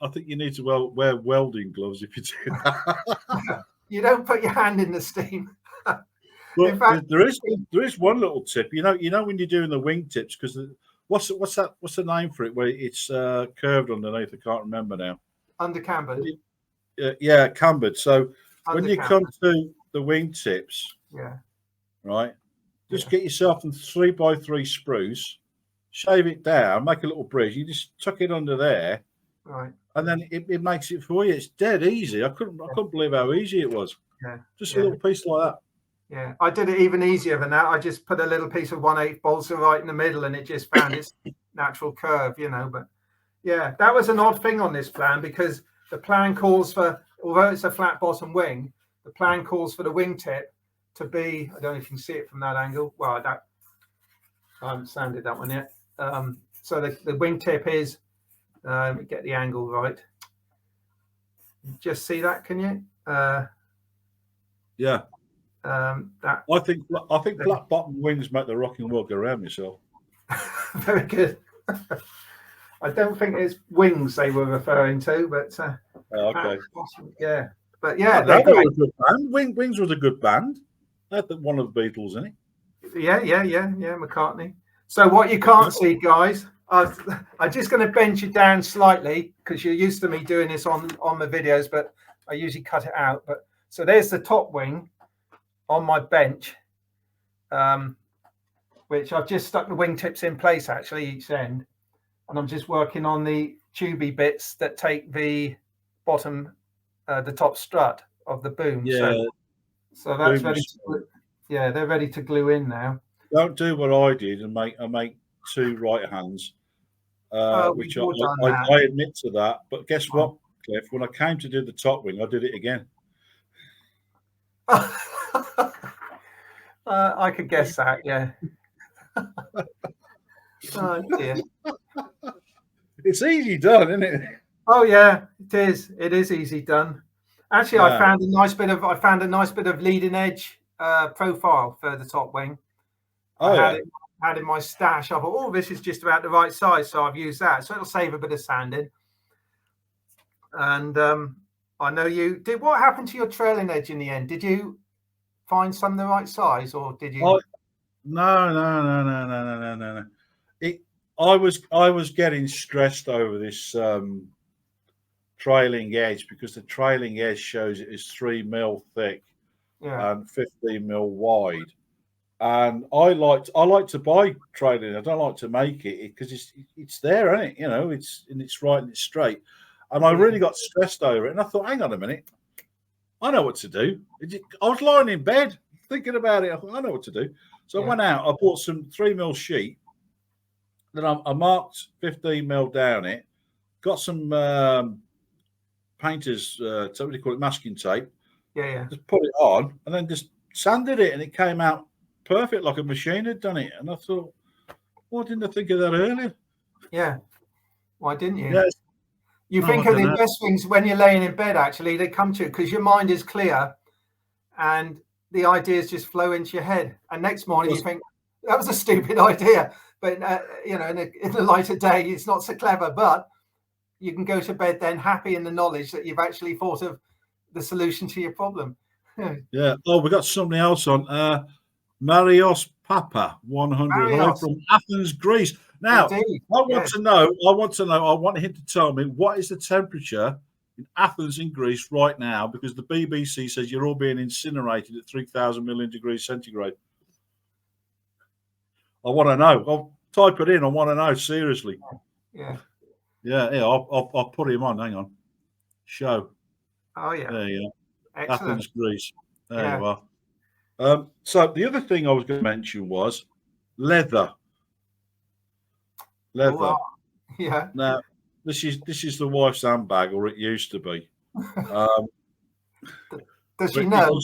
I think you need to wear welding gloves if you do that. You don't put your hand in the steam. Well, in fact, there is one little tip. You know when you're doing the wingtips, because what's the name for it where it's curved underneath? I can't remember now. Undercambered. Yeah, cambered. So when you come to the wingtips, right, just get yourself a 3x3 spruce, shave it down, make a little bridge. You just tuck it under there, right, and then it makes it for you. It's dead easy. I couldn't believe how easy it was. Yeah, just a little piece like that. Yeah, I did it even easier than that. I just put a little piece of 1/8 balsa right in the middle, and it just found its natural curve, you know. But yeah, that was an odd thing on this plan, because the plan calls for, although it's a flat bottom wing, the plan calls for the wingtip to be, I don't know if you can see it from that angle. Well, I haven't sanded that one yet. So the wingtip is, let me get the angle right. Just see that, can you? Yeah. That I think flat bottom wings make the rocking world go around yourself. Very good. I don't think it's wings they were referring to, but okay. Yeah, but yeah, they were a good band. Wings was a good band. They had one of the Beatles in it. Yeah, McCartney. So what you can't see, guys, I'm just going to bend you down slightly, because you're used to me doing this on the videos, but I usually cut it out. But so there's the top wing on my bench, which I've just stuck the wingtips in place actually each end, and I'm just working on the tubey bits that take the bottom, the top strut of the boom. Yeah. So that's ready. They're ready to glue in now. Don't do what I did and make two right hands, which I admit to that. But guess what, Cliff? When I came to do the top wing, I did it again. I could guess that, yeah. Oh dear. It's easy done, isn't it? Oh yeah, it is. It is easy done. Actually, I found a nice bit of leading edge profile for the top wing. I had in my stash. I thought, oh, this is just about the right size, so I've used that. So it'll save a bit of sanding. And I know you did. What happened to your trailing edge in the end? Did you find some the right size, or did you? No. I was getting stressed over this trailing edge, because the trailing edge shows it is 3 mil thick and 15 mil wide. And I like to buy trailing. I don't like to make it, because it's there, isn't it? You know, it's right and it's straight. And I really got stressed over it. And I thought, hang on a minute, I know what to do. I was lying in bed thinking about it. I thought, I know what to do. So I went out. I bought some 3 mil sheet. Then I marked 15 mil down it. Got some painters, what do you call it, masking tape. Yeah. Just put it on, and then just sanded it, and it came out perfect, like a machine had done it. And I thought, why didn't I think of that earlier? Yeah. Why didn't you? Yes. You think of the best things when you're laying in bed, actually, they come to you because your mind is clear and the ideas just flow into your head. And next morning you think, that was a stupid idea. But, you know, in the light of day, it's not so clever. But you can go to bed then happy in the knowledge that you've actually thought of the solution to your problem. Yeah. Oh, we got something else on. Marios Papa 100 from Athens, Greece. Now, Indeed. I want to know. I want him to tell me, what is the temperature in Athens in Greece right now, because the BBC says you're all being incinerated at 3,000 million degrees centigrade. I want to know. I'll type it in. I want to know, seriously. Yeah. I'll put him on. Hang on. Show. Oh yeah. There you go. Excellent. Athens, Greece. There you are. So the other thing I was going to mention was leather. Oh, yeah. Now, this is the wife's handbag, or it used to be. Does she know?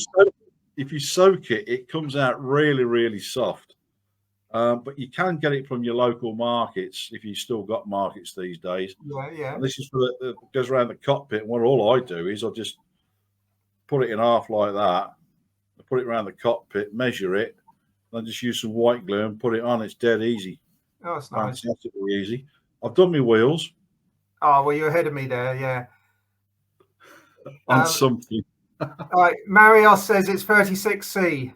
If you soak it, it comes out really, really soft. But you can get it from your local markets if you've still got markets these days. Yeah, yeah. And this is for the goes around the cockpit. And what all I do is I just put it in half like that. I put it around the cockpit, measure it, and I just use some white glue and put it on. It's dead easy. Oh, that's nice. Fantastically easy. I've done my wheels. Oh, well, you're ahead of me there, yeah. On something. All right, Marios says it's 36C.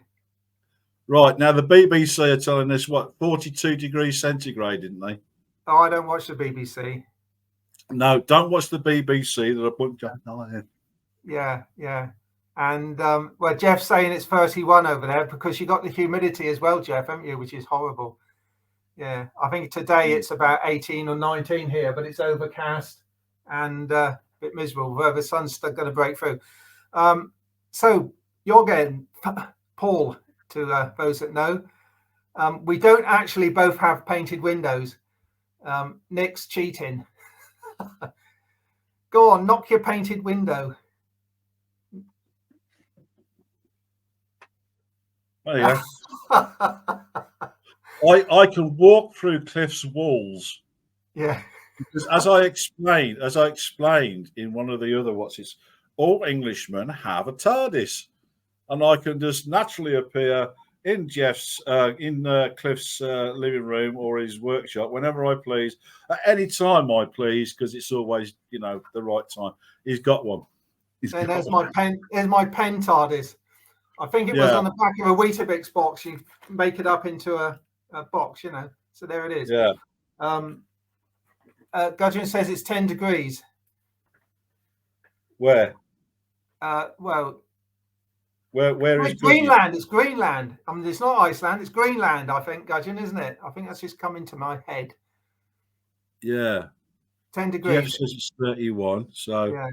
Right, now the BBC are telling us, what, 42 degrees centigrade, didn't they? Oh, I don't watch the BBC. No, don't watch the BBC. They're a bunch of... Yeah, yeah. And, well, Jeff's saying it's 31 over there because you got the humidity as well, Jeff, haven't you, which is horrible. Yeah, I think today it's about 18 or 19 here, but it's overcast and a bit miserable. The sun's still going to break through. So you're getting, Paul, to those that know, we don't actually both have painted windows. Nick's cheating. Go on, knock your painted window. Oh, yeah. I can walk through Cliff's walls. Yeah. Because as I explained in one of the other watches, all Englishmen have a TARDIS, and I can just naturally appear in Cliff's living room or his workshop whenever I please, at any time I please, because it's always the right time. He's got one. There's my pen. There's my pen TARDIS. I think it was on the back of a Weetabix box. You make it up into a box, So there it is. Yeah. Gudgeon says it's 10 degrees. Where? Well, where is Greenland? It's Greenland. I mean, it's not Iceland. It's Greenland. I think, Gudgeon, isn't it? I think that's just come into my head. Yeah. 10 degrees. Jeff says it's 31. So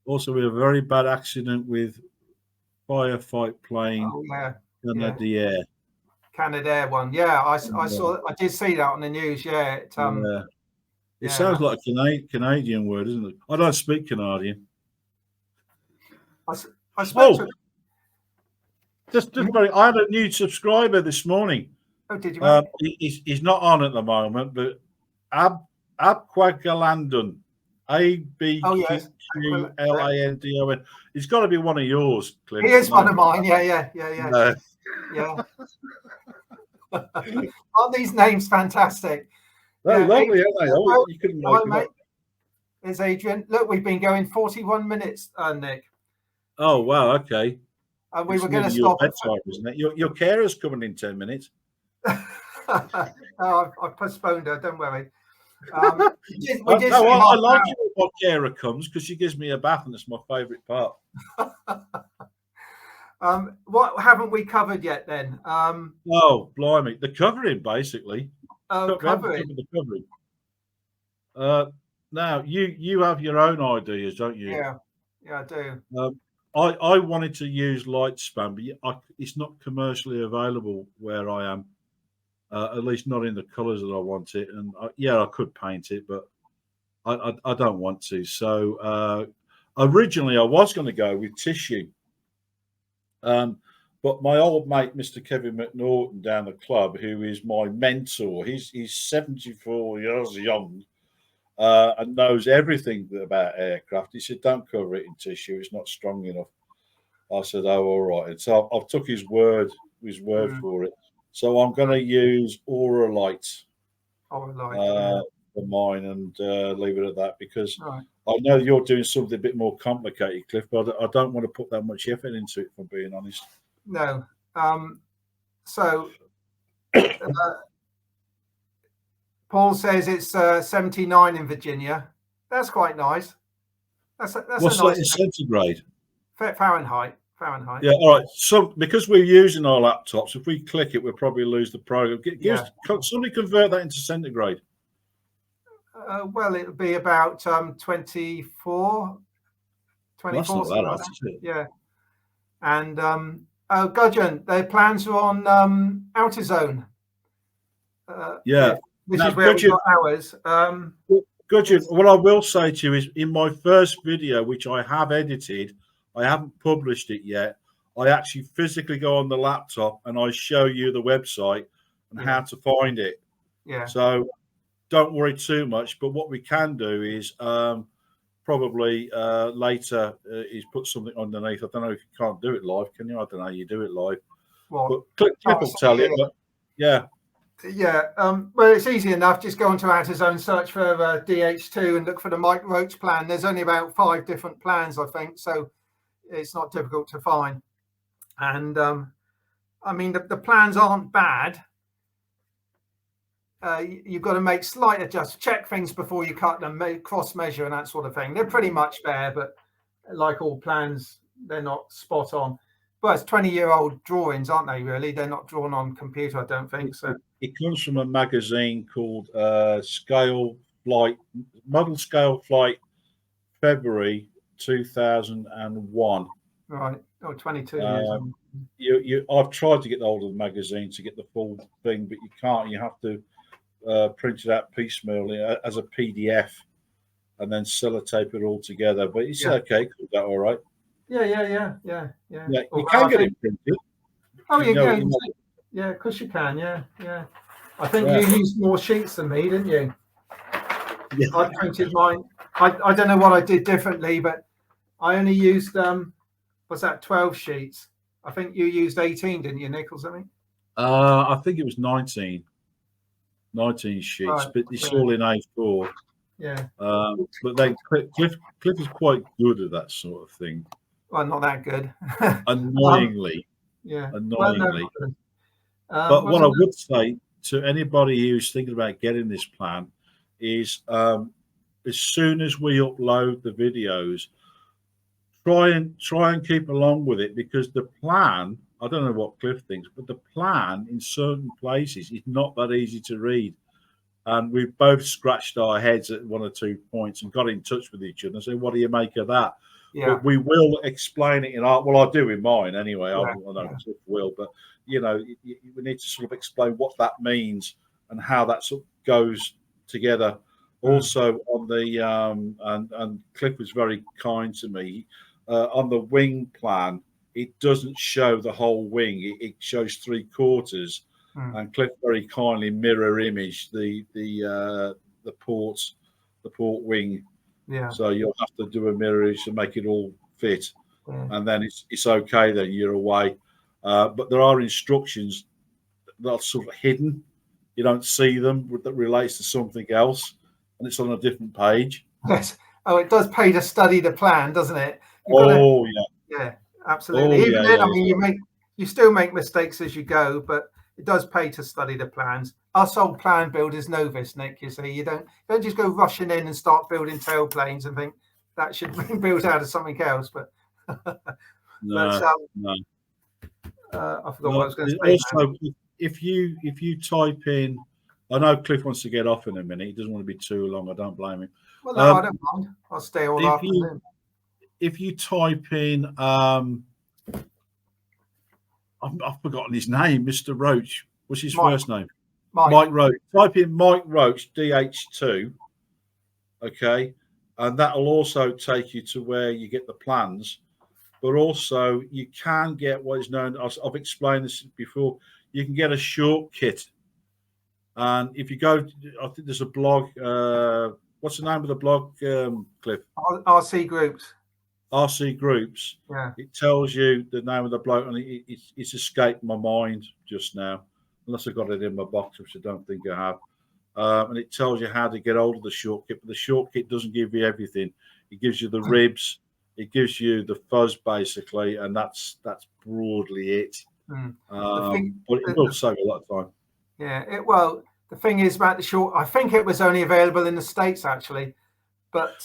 also we have a very bad accident with firefight plane. Oh, yeah. Kanata. Kanata one. Yeah, I saw. I did see that on the news. Yeah. It sounds like a Canadian word, isn't it? I don't speak Canadian. I spoke to... Just very. I had a new subscriber this morning. Oh, did you? He's not on at the moment, but Abquagalandon, ABQLANDON. He's got to be one of yours, Cliff. He is one of mine. Yeah. Yeah. Aren't these names fantastic? They're lovely, aren't they? You couldn't make them up. There's Adrian. Look, we've been going 41 minutes, Nick. Oh, wow. Okay. And we were going to stop. Bedtime, isn't it? Your carer's coming in 10 minutes. I postponed her. Don't worry. I like it when carer comes because she gives me a bath, and it's my favourite part. What haven't we covered yet then? Oh, blimey. The covering, basically. Oh, covering. The covering. Now, you have your own ideas, don't you? Yeah, I do. I wanted to use light span, but it's not commercially available where I am, at least not in the colours that I want it. And I could paint it, but I don't want to. So originally I was going to go with tissue. But my old mate, Mr. Kevin McNaughton down the club, who is my mentor, he's 74 years young and knows everything about aircraft. He said, don't cover it in tissue. It's not strong enough. I said, oh, all right. And so I've took his word for it. So I'm going to use lite for mine and leave it at that because I know you're doing something a bit more complicated, Cliff, but I don't want to put that much effort into it, if I'm being honest. No. So Paul says it's 79 in Virginia. That's quite nice. What's that in centigrade? Fahrenheit. Yeah, all right. So because we're using our laptops, if we click it, we'll probably lose the program. Somebody convert that into centigrade. Well, it'll be about 24. That's not that hard, is it? Yeah. And Gudgeon, their plans are on outer zone. Which is where we've got ours. Gudgeon, what I will say to you is in my first video, which I have edited, I haven't published it yet. I actually physically go on the laptop and I show you the website and how to find it. Yeah. So don't worry too much. But what we can do is probably later is put something underneath. I don't know if you can't do it live, can you? I don't know how you do it live. What? But Cliff will tell you. But yeah. Yeah, well, it's easy enough. Just go onto AutoZone, search for DH2 and look for the Mike Roach plan. There's only about 5 different plans, I think, so it's not difficult to find. And I mean, the plans aren't bad. You've got to make slight adjustments, check things before you cut them, cross measure and that sort of thing. They're pretty much there, but like all plans, they're not spot on. Well, it's 20-year-old drawings, aren't they, really? They're not drawn on computer, I don't think so. It comes from a magazine called Model Scale Flight, February 2001. Right. Oh, 22 years. I've tried to get hold of the magazine to get the full thing, but you can't. You have to print it out piecemeal as a PDF and then sellotape it all together. But it's okay. Is that all right? Yeah. You can get it printed. Oh, you can. Yeah, of course you can. Yeah. I think you used more sheets than me, didn't you? Yeah. I printed mine. I don't know what I did differently, but I only used 12 sheets. I think you used 18, didn't you, Nick, or something? I think it was 19 sheets, right, but it's all in A4. Yeah. But then Cliff is quite good at that sort of thing. Well, not that good. Annoyingly. Annoyingly. But what I would say to anybody who's thinking about getting this plan is as soon as we upload the videos, try and keep along with it, because the plan, I don't know what Cliff thinks, but the plan in certain places is not that easy to read. And we've both scratched our heads at 1 or 2 points and got in touch with each other and said, what do you make of that? Yeah. But we will explain it in our, well, I do in mine anyway. I don't know if Cliff will, but we need to sort of explain what that means and how that sort of goes together. Also on the and Cliff was very kind to me on the wing plan. It doesn't show the whole wing; it shows 3/4. And Cliff very kindly mirror image the port wing. Yeah. So you'll have to do a mirror image to make it all fit, and then it's okay. Then you're away. But there are instructions that are sort of hidden. You don't see them, that relates to something else. And it's on a different page. Yes. Oh, it does pay to study the plan, doesn't it? Yeah, absolutely. Even then, I mean, you still make mistakes as you go, but it does pay to study the plans. Us old plan builders know this, Nick. You see, you don't just go rushing in and start building tailplanes and think that should be built out of something else. But no. I forgot what I was going to say. Also, if you type in, I know Cliff wants to get off in a minute. He doesn't want to be too long. I don't blame him. Well, no, I don't mind. I'll stay all afternoon. If you type in, I've forgotten his name, Mr. Roach. What's his first name? Mike Roach. Type in Mike Roach DH2. Okay, and that will also take you to where you get the plans. But also, you can get what is known. I've explained this before. You can get a short kit. And if you go, I think there's a blog. What's the name of the blog, Cliff? RC Groups. RC Groups. Yeah. It tells you the name of the blog, and it's escaped my mind just now, unless I got it in my box, which I don't think I have. And it tells you how to get hold of the short kit. But the short kit doesn't give you everything. It gives you the ribs. It gives you the fuzz, basically, and that's broadly it. But it will save a lot of time. Yeah, well, the thing is about the short, I think it was only available in the States, actually. But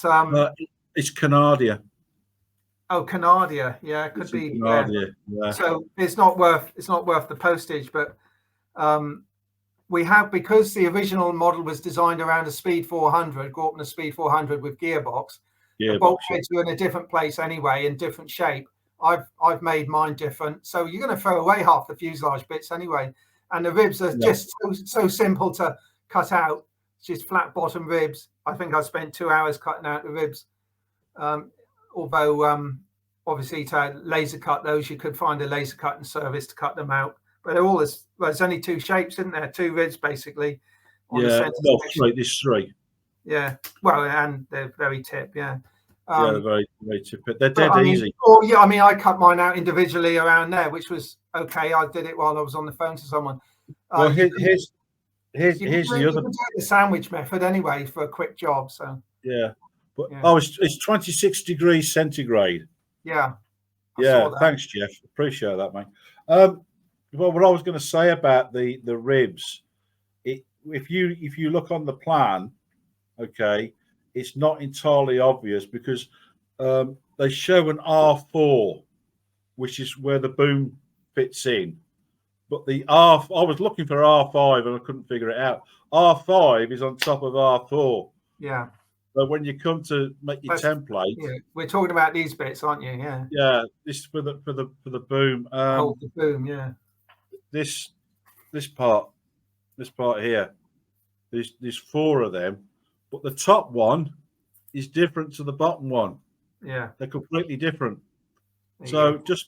it's Kanata. Oh, Kanata, yeah, it could be. Yeah. So it's not worth the postage, but we have, because the original model was designed around a Speed 400, grew up in a Speed 400 with gearbox. The bulkheads are in a different place anyway, in different shape. I've made mine different, so you're going to throw away half the fuselage bits anyway. And the ribs are just so simple to cut out. It's just flat bottom ribs. I think I spent 2 hours cutting out the ribs. Although obviously to laser cut those, you could find a laser cutting service to cut them out. but they're all as well. There's only two shapes, isn't there? Two ribs basically. On the Yeah, centre well, section. there's three. Yeah, well, and they're very tip. Yeah, Yeah, they're very, very typical. They're dead I mean, easy. Oh yeah, I mean, I cut mine out individually around there, which was okay. I did it while I was on the phone to someone. Well, here's you the other. can do the sandwich method anyway for a quick job. So Yeah, but yeah. oh, it's 26 degrees centigrade. Yeah. Yeah, thanks, Jeff. Appreciate that, mate. Well, what I was going to say about the ribs, if you look on the plan, okay, it's not entirely obvious because they show an R4, which is where the boom fits in. But I was looking for R5 and I couldn't figure it out. R5 is on top of R4. Yeah. But when you come to make your template, yeah, we're talking about these bits, aren't you? Yeah. Yeah, this is for the boom. The boom, yeah. This part here. There's four of them, but the top one is different to the bottom one. Yeah, they're completely different. So just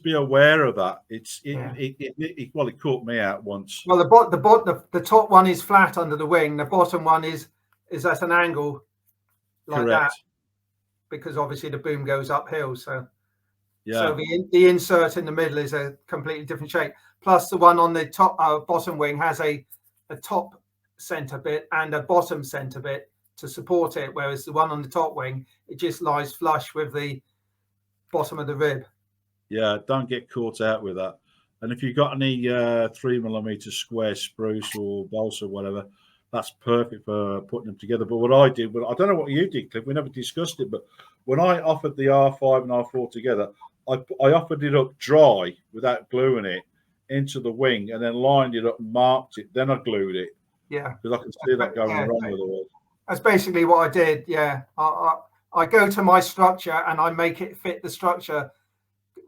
be aware of that. It caught me out once. Well, the top one is flat under the wing. The bottom one is at an angle like that, because obviously the boom goes uphill. So so the insert in the middle is a completely different shape. Plus the one on the top bottom wing has a top center bit and a bottom center bit to support it, whereas the one on the top wing, it just lies flush with the bottom of the rib. Yeah, don't get caught out with that. And if you've got any 3mm square spruce or balsa or whatever, that's perfect for putting them together. But what I did, I don't know what you did, Cliff, we never discussed it, but when I offered the R5 and R4 together, I offered it up dry without gluing it into the wing and then lined it up and marked it. Then I glued it. Yeah. Because I can see that going wrong with it. That's basically what I did, yeah. I go to my structure and I make it fit the structure.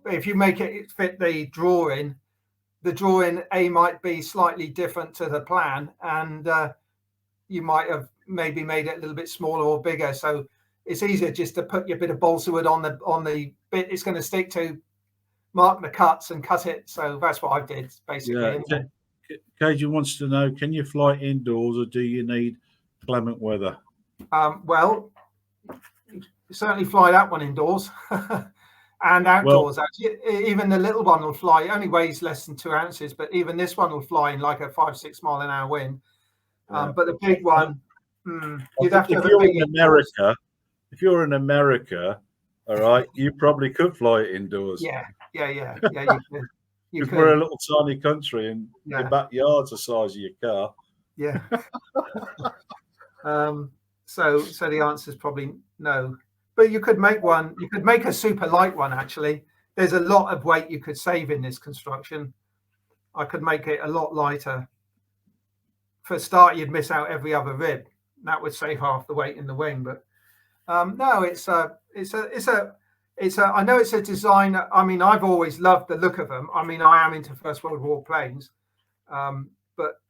If you make it fit the drawing A might be slightly different to the plan, and you might have maybe made it a little bit smaller or bigger. So it's easier just to put your bit of balsa wood on the bit it's going to stick to, mark the cuts and cut it. So that's what I did basically. Yeah. Cajun wants to know: can you fly indoors, or do you need clement weather? Well, you certainly fly that one indoors. And outdoors, actually, even the little one will fly. It only weighs less than 2 ounces, but even this one will fly in like a 5-6 mile an hour wind. But the big one, you'd have to have a big America. If you're in America, all right, you probably could fly it indoors. Yeah. You could. We're a little tiny country, and your backyard's the size of your car. Yeah. So the answer is probably no. But you could make one. You could make a super light one. Actually, there's a lot of weight you could save in this construction. I could make it a lot lighter. For a start, you'd miss out every other rib. That would save half the weight in the wing. But no, it's a. I know it's a design. I mean, I've always loved the look of them. I mean, I am into First World War planes, but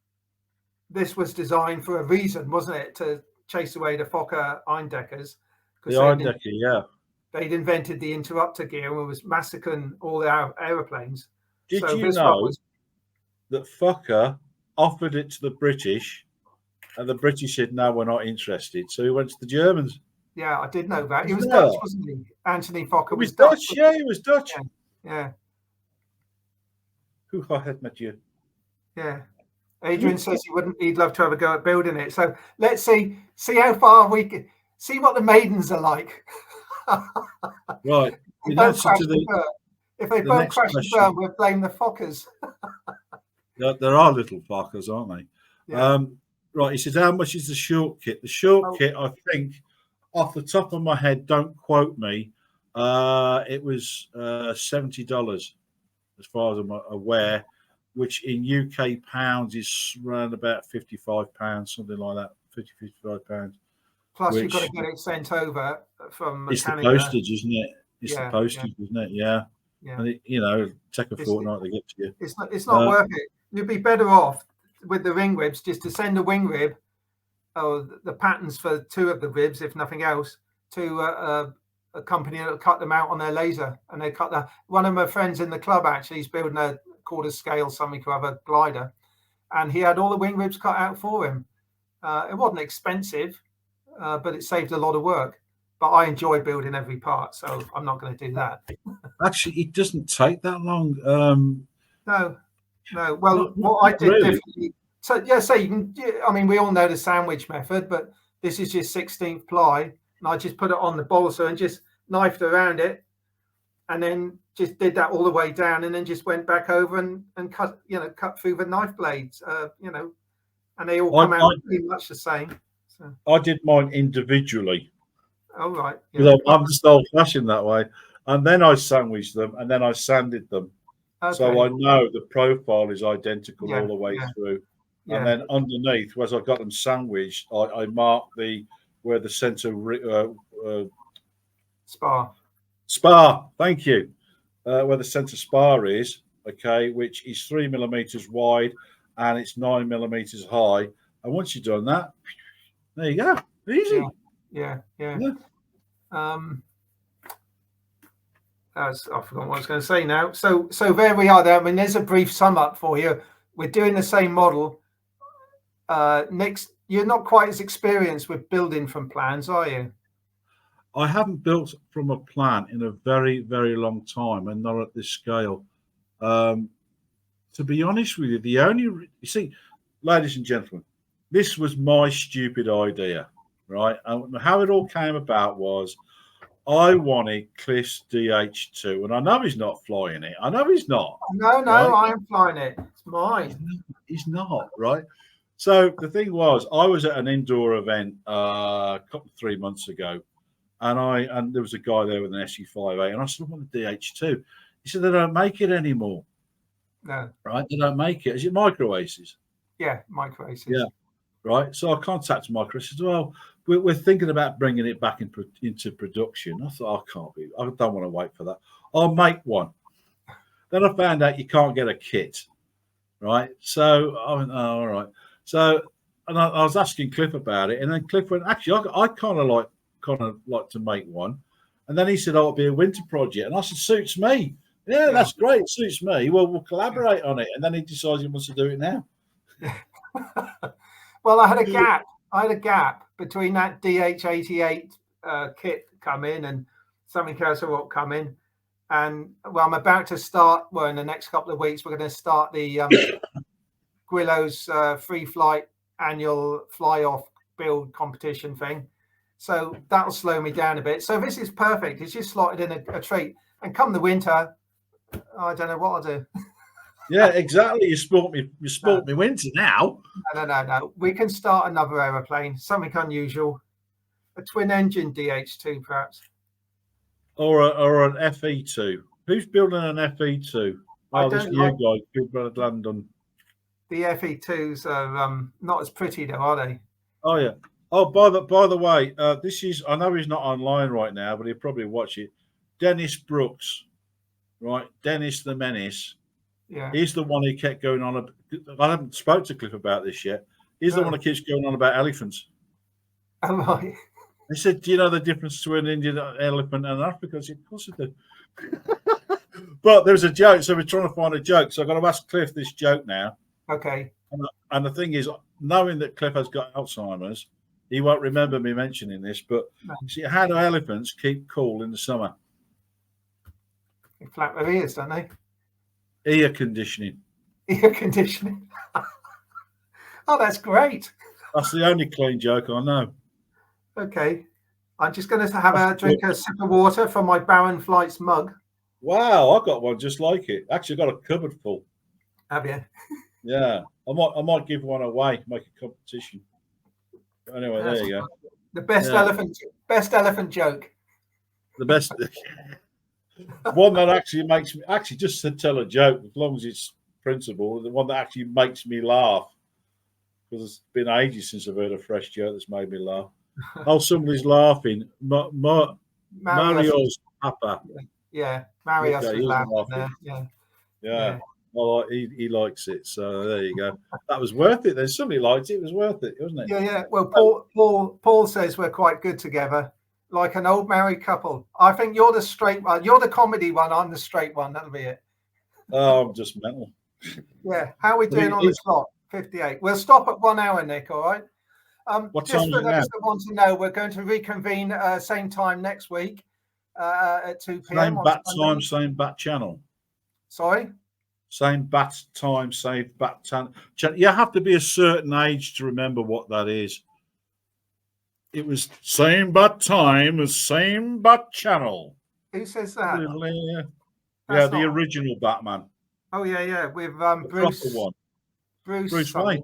this was designed for a reason, wasn't it? To chase away the Fokker Eindeckers. The Eindecker, yeah. They'd invented the interrupter gear and was massacring all the aeroplanes. Did you know that Fokker offered it to the British, and the British said, no, we're not interested. So he went to the Germans. Yeah, I did know that. He was Dutch, wasn't he? Anthony Fokker was Dutch. Yeah, he was Dutch. Yeah. Who I had met you. Yeah. Adrian says he'd love to have a go at building it. So let's see how far we can see what the maidens are like. Right. If they both crash and burn, we'll blame the Fokkers. There are little Fokkers, aren't they? Yeah. Right. He says, how much is the short kit? The short kit, I think, off the top of my head, don't quote me, it was $70 as far as I'm aware, which in UK pounds is around about £55, something like that, £55. Plus, you've got to get it sent over from It's Canada. The postage, isn't it? It's the postage, isn't it? Yeah. And it, take a fortnight to get to you. It's not worth it. You'd be better off with the wing ribs just to send a wing rib, or the patterns for 2 of the ribs, if nothing else, to a company that cut them out on their laser, and they cut the. One of my friends in the club actually is building a quarter scale something to have a glider, and he had all the wing ribs cut out for him. It wasn't expensive, but it saved a lot of work. But I enjoy building every part, so I'm not going to do that. Actually, it doesn't take that long. No. Well, what I did really differently. So yeah, so you can. I mean, we all know the sandwich method, but this is just 16th ply, and I just put it on the balsa and just knifed around it, and then just did that all the way down, and then just went back over and cut, cut through the knife blades, and they all come out pretty much the same. So. I did mine individually. Oh, right. Because I'm just old-fashioned that way. And then I sandwiched them, and then I sanded them. Okay. So I know the profile is identical all the way through. Yeah. And then underneath, as I got them sandwiched, I marked where the center spar. Thank you. Where the center spar is, okay, which is 3 millimeters wide and it's 9 millimeters high. And once you've done that, there you go. Easy. Yeah. I forgot what I was going to say now. So there we are. There. I mean, there's a brief sum up for you. We're doing the same model. Next, you're not quite as experienced with building from plans, are you? I haven't built from a plan in a very, very long time, and not at this scale. To be honest with you, you see, ladies and gentlemen, this was my stupid idea, right? And how it all came about was I wanted Cliff's DH2, and I know he's not flying it. I know he's not. No, right? I am flying it. It's mine. He's not, right? So the thing was, I was at an indoor event 3 months ago, and there was a guy there with an SU-58, and I said, I want a DH2. He said, they don't make it anymore. No. Right? They don't make it. Is it Micro Aces? Yeah, Micro Aces. Yeah. Right. So I contacted Micro. I said, well, we're thinking about bringing it back into production. I thought, I don't want to wait for that. I'll make one. Then I found out you can't get a kit. Right. So I went, oh, all right. So, and I was asking Cliff about it, and then Cliff went, actually, I kind of like to make one. And then he said, oh, it'll be a winter project. And I said, suits me. Yeah, that's great. Suits me. Well, we'll collaborate on it. And then he decides he wants to do it now. Well, I had a gap between that DH88 kit come in and something else will come in. And well, I'm about to start, well, in the next couple of weeks, we're going to start the Gwillo's free flight annual fly off build competition thing. So that'll slow me down a bit. So this is perfect. It's just slotted in a treat. And come the winter, I don't know what I'll do. Yeah, exactly. You sport me winter now. No. We can start another aeroplane, something unusual. A twin engine DH2, perhaps. Or an FE2. Who's building an FE2? Oh, this new guy, Gilbert Landon. The FE2s are not as pretty though, are they? Oh yeah. Oh, by the way, this is, I know he's not online right now, but he'll probably watch it. Dennis Brooks, right? Dennis the Menace. Yeah. He's the one who kept going on. I haven't spoke to Cliff about this yet. He's the one who keeps going on about elephants. Oh, right. He said, do you know the difference between an Indian elephant and an African? I said, of course I do. But there's a joke, so we're trying to find a joke. So I've got to ask Cliff this joke now. Okay. And the thing is, knowing that Cliff has got Alzheimer's, he won't remember me mentioning this, but see, how do elephants keep cool in the summer? They flap their ears, don't they? Ear conditioning. Ear conditioning. Oh, that's great. That's the only clean joke I know. Okay. I'm just going to have a drink a sip of water from my Barron Flights mug. Wow, I got one just like it. Actually, I got a cupboard full. Have you? Yeah. I might give one away, make a competition. Anyway, there you go. The best elephant joke. The best one that actually makes me just to tell a joke, as long as it's principle, the one that actually makes me laugh. Because it's been ages since I've heard a fresh joke that's made me laugh. Oh, somebody's laughing. Mario's papa. Yeah, Mario's laughing there. Yeah. Well, he likes it, so there you go. That was worth it. Then somebody liked it. It was worth it, wasn't it? Yeah. Well, Paul says we're quite good together. like an old married couple. I think you're the straight one. You're the comedy one. I'm the straight one. That'll be it. Oh, I'm just mental. Yeah. How are we doing on the clock? 58. We'll stop at 1 hour, Nick. All right. What Just time for is it those now? that want to know, we're going to reconvene same time next week at 2 p.m. Same bat time, same bat channel. Sorry? Same bat time, same bat channel. You have to be a certain age to remember what that is. It was same bat time as same bat channel. Who says that? Yeah, the original Batman. Oh, yeah. With Bruce one. Bruce Wayne.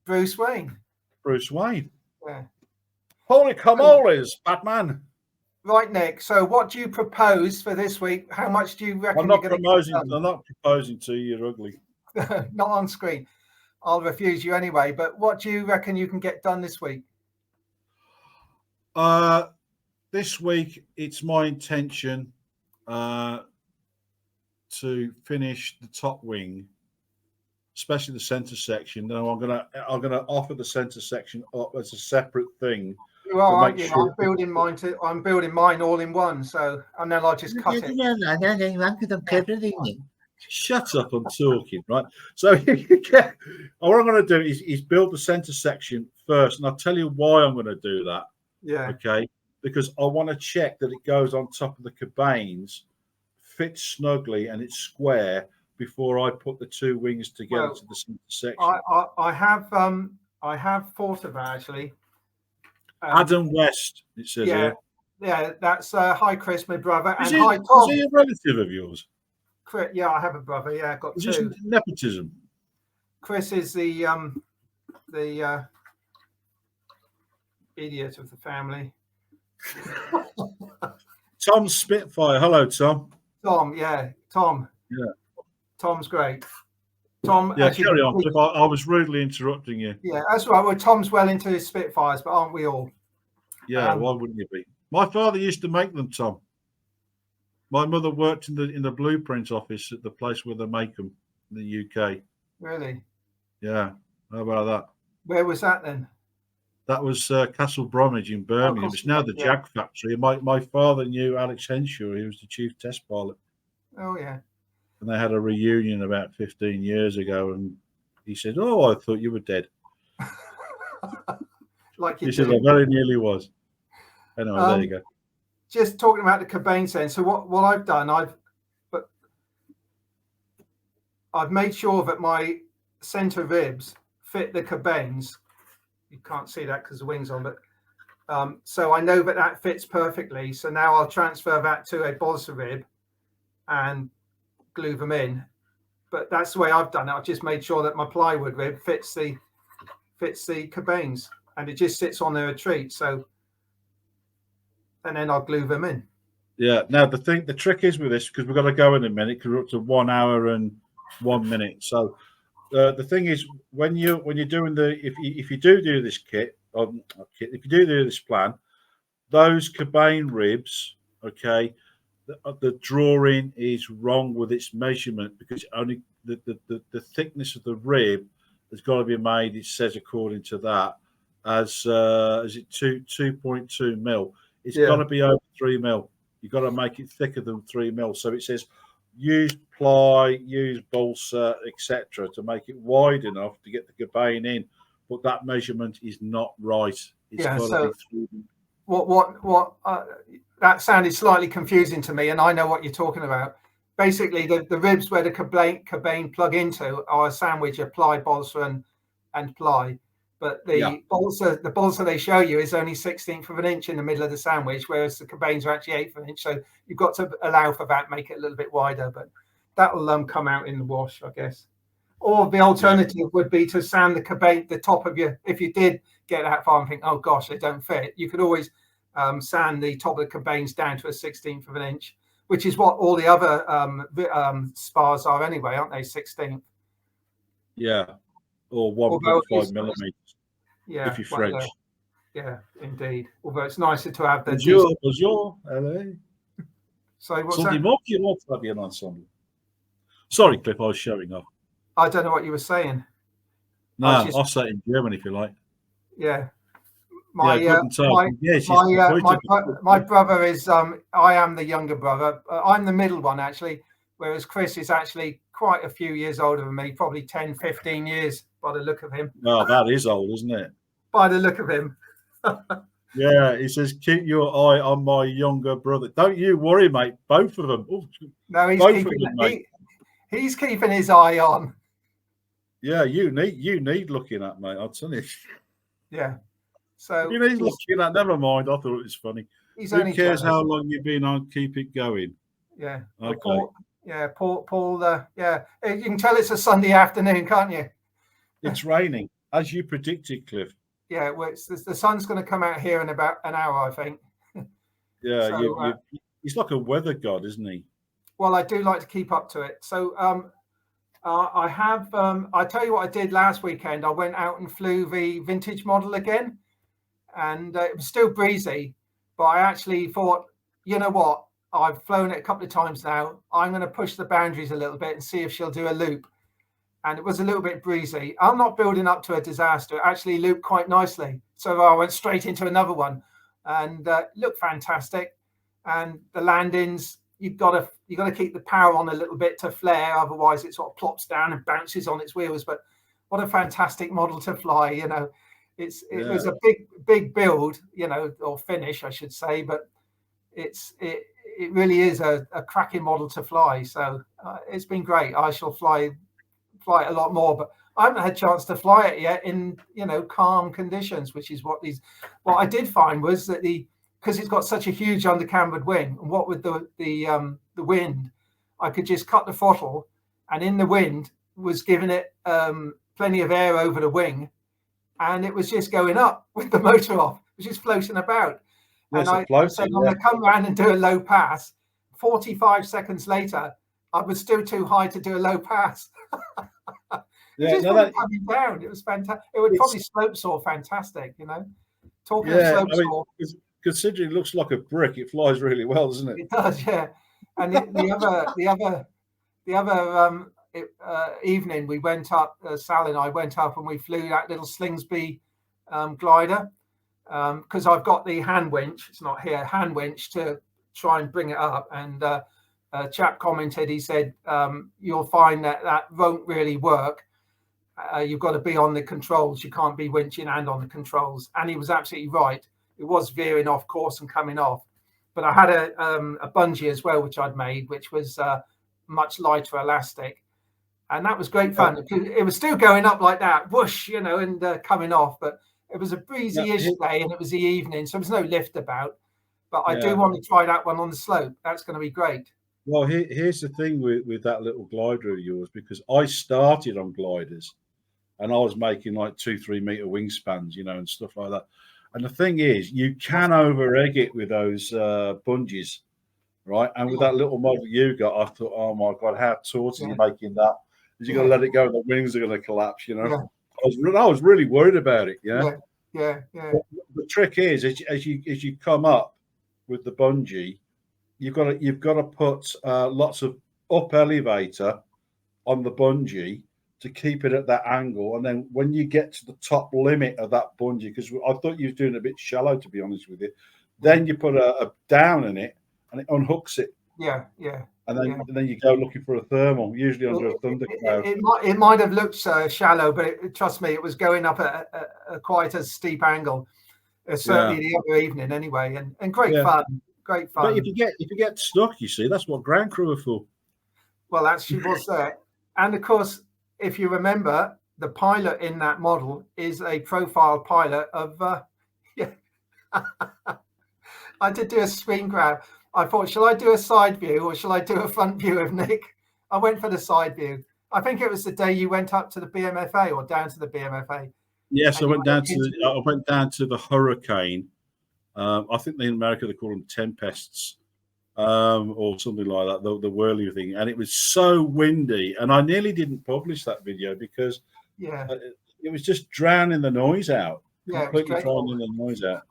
Bruce Wayne. Bruce Wayne. Yeah. Holy camoles, Batman. Right, Nick. So what do you propose for this week? How much do you reckon I'm not you're going to I'm not proposing to you, you're ugly. Not on screen. I'll refuse you anyway. But what do you reckon you can get done this week? This week, it's my intention to finish the top wing, especially the center section. Now I'm gonna offer the center section up as a separate thing. You are, aren't you? I'm building mine I'm building mine all in one, so and then I'll just cut it. Shut up, I'm talking, right? So what I'm going to do is build the center section first, and I'll tell you why I'm going to do that. Yeah. Okay. Because I want to check that it goes on top of the cabanes, fits snugly, and it's square before I put the two wings together to the center section. I have thought of that actually. Adam West, it says here. Yeah, that's hi Chris, my brother, Is and hi Tom. Is he a relative of yours? Chris, yeah, I have a brother. Yeah, I've got Is two. this nepotism? Chris is the idiot of the family. Tom Spitfire. Hello, Tom. Tom, yeah, Tom. Yeah. Tom's great. Tom. Yeah, carry on. I was rudely interrupting you. Yeah, that's right. Well, Tom's well into his Spitfires, but aren't we all? Yeah, why wouldn't you be? My father used to make them, Tom. My mother worked in the blueprint office at the place where they make them in the UK. Really? Yeah. How about that? Where was that then? That was Castle Bromwich in Birmingham. It's now the Jag factory. My father knew Alex Henshaw. He was the chief test pilot. Oh, yeah. And they had a reunion about 15 years ago. And he said, "Oh, I thought you were dead." Like you He said, "I very nearly was." Anyway, there you go. Just talking about the cabanes then. So what I've done, I've made sure that my center ribs fit the cabanes. You can't see that because the wing's on, but so I know that fits perfectly. So now I'll transfer that to a balsa rib and glue them in. But that's the way I've done it. I've just made sure that my plywood rib fits the cabanes, and it just sits on their retreat. So, and then I'll glue them in. Yeah. Now the trick is with this, because we've got to go in a minute, because we're up to 1 hour and 1 minute. So the thing is, when you're doing if you do this kit, if you do this plan, those cabane ribs, okay, the drawing is wrong with its measurement, because only the thickness of the rib has got to be made, it says, according to that, as is it 2.2 mil. It's got to be over 3 mil. You've got to make it thicker than 3 mil. So it says use ply, use balsa, etc., to make it wide enough to get the cabane in, but that measurement is not right. It's got to be 3. What that sounded slightly confusing to me, and I know what you're talking about. Basically, the ribs where the cabane plug into are a sandwich of ply, balsa, and ply. But the balsa they show you is only 1/16 of an inch in the middle of the sandwich, whereas the cabanes are actually 1/8 of an inch. So you've got to allow for that, make it a little bit wider. But that will come out in the wash, I guess. Or the alternative would be to sand the cabane, the top of your. If you did get that far and think, oh gosh, they don't fit, you could always sand the top of the cabanes down to a 1/16 of an inch, which is what all the other spars are anyway, aren't they? 1/16. Yeah, or 1.5 millimeters. Yeah, if you're French. Yeah, indeed. Although it's nicer to have the. Bonjour, LA. Sorry, what's that? Sorry, Cliff, I was showing off. I don't know what you were saying. No, I'll say it in German if you like. Yeah. My my brother is I am the younger brother. I'm the middle one actually, whereas Chris is actually quite a few years older than me, probably 10, 15 years by the look of him. Oh, that is old, isn't it? By the look of him. Yeah, he says, keep your eye on my younger brother. Don't you worry, mate. Both of them. Oh, no, he's keeping his eye on. Yeah, you need looking at, mate. I'll tell you. Yeah. So you need looking at. Never mind. I thought it was funny. Who cares how long you've been on? Keep it going. Yeah. Okay. Paul. Yeah. You can tell it's a Sunday afternoon, can't you? It's raining, as you predicted, Cliff. Yeah, well, the sun's going to come out here in about an hour, I think. Yeah, so, he's like a weather god, isn't he? Well, I do like to keep up to it. So I tell you what I did last weekend. I went out and flew the vintage model again, and it was still breezy, but I actually thought, you know what? I've flown it a couple of times now. I'm going to push the boundaries a little bit and see if she'll do a loop. And it was a little bit breezy. I'm not building up to a disaster. It actually looped quite nicely. So I went straight into another one and looked fantastic. And the landings, you've got to keep the power on a little bit to flare. Otherwise it sort of plops down and bounces on its wheels. But what a fantastic model to fly. You know, it was a big build, you know, or finish, I should say. But it really is a cracking model to fly. So it's been great. I shall fly it a lot more, but I haven't had a chance to fly it yet in, you know, calm conditions, which is what I did find was that because it's got such a huge undercambered wing, and what with the wind, I could just cut the throttle, and in the wind was giving it plenty of air over the wing, and it was just going up with the motor off, it was just floating about. Yes, and I said, I'm going to come around and do a low pass. 45 seconds later, I was still too high to do a low pass. Coming down. It was fantastic. It would probably slope saw fantastic, you know. Talking of slope saw, considering it looks like a brick, it flies really well, doesn't it? It does, yeah. And the other evening we went up. Sal and I went up and we flew that little Slingsby glider because I've got the hand winch. It's not here. Hand winch to try and bring it up. And a chap commented. He said, "You'll find that won't really work. You've got to be on the controls. You can't be winching and on the controls." And he was absolutely right. It was veering off course and coming off. But I had a bungee as well, which I'd made, which was much lighter elastic. And that was great fun. It was still going up like that, whoosh, you know, and coming off. But it was a breezy-ish day, and it was the evening, so there was no lift about. But I do want to try that one on the slope. That's going to be great. Well, here's the thing with that little glider of yours, because I started on gliders, and I was making like 2-3 meter wingspans, you know, and stuff like that. And the thing is, you can over-egg it with those bungees, right? And with that little model you got, I thought, oh my God, how taut are you making that? Because you're going to let it go and the wings are going to collapse, you know? Yeah. I was really worried about it, yeah? Yeah. The trick is, as you come up with the bungee, you've got to put lots of up elevator on the bungee to keep it at that angle, and then when you get to the top limit of that bungee, because I thought you were doing it a bit shallow, to be honest with you, then you put a down in it and it unhooks it. Yeah. And then you go looking for a thermal, usually under a thunder cloud. It might have looked shallow, but trust me, it was going up at a quite a steep angle. Certainly the other evening, anyway, and great fun. Great fun. But if you get stuck, you see, that's what ground crew are for. Well, actually was there, and of course, if you remember, the pilot in that model is a profile pilot of. I did do a screen grab. I thought, shall I do a side view or shall I do a front view of Nick? I went for the side view. I think it was the day you went up to the BMFA or down to the BMFA. Yes, I went down to the Hurricane. I think in America they call them tempests, or something like that, the whirly thing. And it was so windy, and I nearly didn't publish that video because it was just drowning the noise out. Completely drowning the noise out.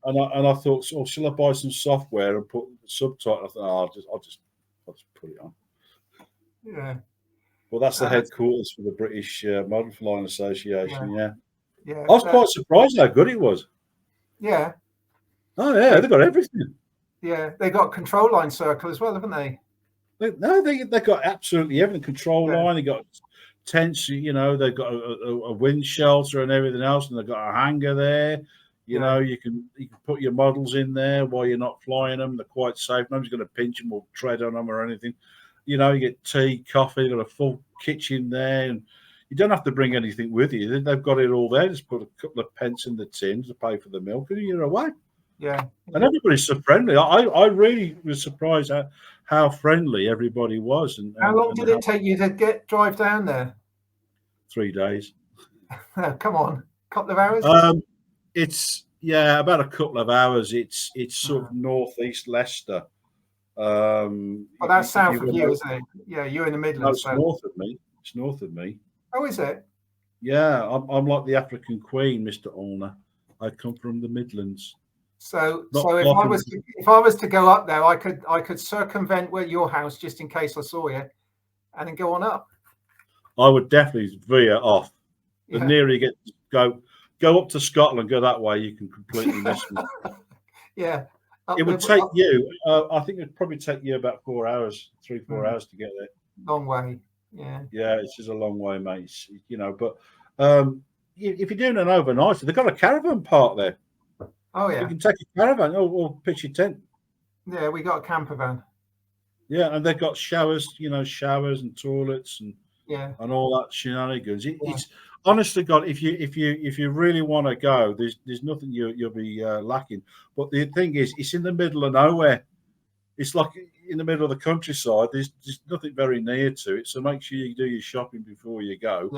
And I thought, oh, shall I buy some software and put subtitles? I thought, I'll just put it on. Yeah. Well, that's the headquarters for the British Model Flying Association. Yeah. I was quite surprised how good it was. Yeah. Oh yeah, they've got everything. Yeah, they got a control line circle as well, haven't they? They got absolutely everything. Control Yeah. line. They got tents. You know, they've got a wind shelter and everything else, and they've got a hangar there. You know, you can put your models in there while you're not flying them. They're quite safe. Nobody's going to pinch them or tread on them or anything. You know, you get tea, coffee. They've got a full kitchen there, and you don't have to bring anything with you. They've got it all there. Just put a couple of pence in the tins to pay for the milk, and you're away. Yeah. And everybody's so friendly. I really was surprised at how friendly everybody was. And how long did it take you to drive down there? 3 days. Oh, come on, a couple of hours. It's about a couple of hours. It's sort of northeast Leicester. Well, that's south of you, isn't it? Yeah, you're in the Midlands. No, it's north of me. It's north of me. Oh, is it? Yeah, I'm like the African Queen, Mr. Ulner. I come from the Midlands. So if I was to go up there, I could circumvent where your house just in case I saw you, and then go on up. I would definitely veer off. The nearer you get, go up to Scotland, go that way. You can completely miss me. Yeah, it would take you. I think it'd probably take you about 4 hours, 3-4 hours to get there. Long way. Yeah. Yeah, it's just a long way, mate. You know, but if you're doing an overnight, they've got a caravan park there. Oh yeah, you can take a caravan or pitch your tent. Yeah, we got a camper van. Yeah, and they've got showers, showers and toilets and all that shenanigans. It's honest to God, if you really want to go, there's nothing you'll be lacking. But the thing is, it's in the middle of nowhere. It's like in the middle of the countryside. There's nothing very near to it. So make sure you do your shopping before you go.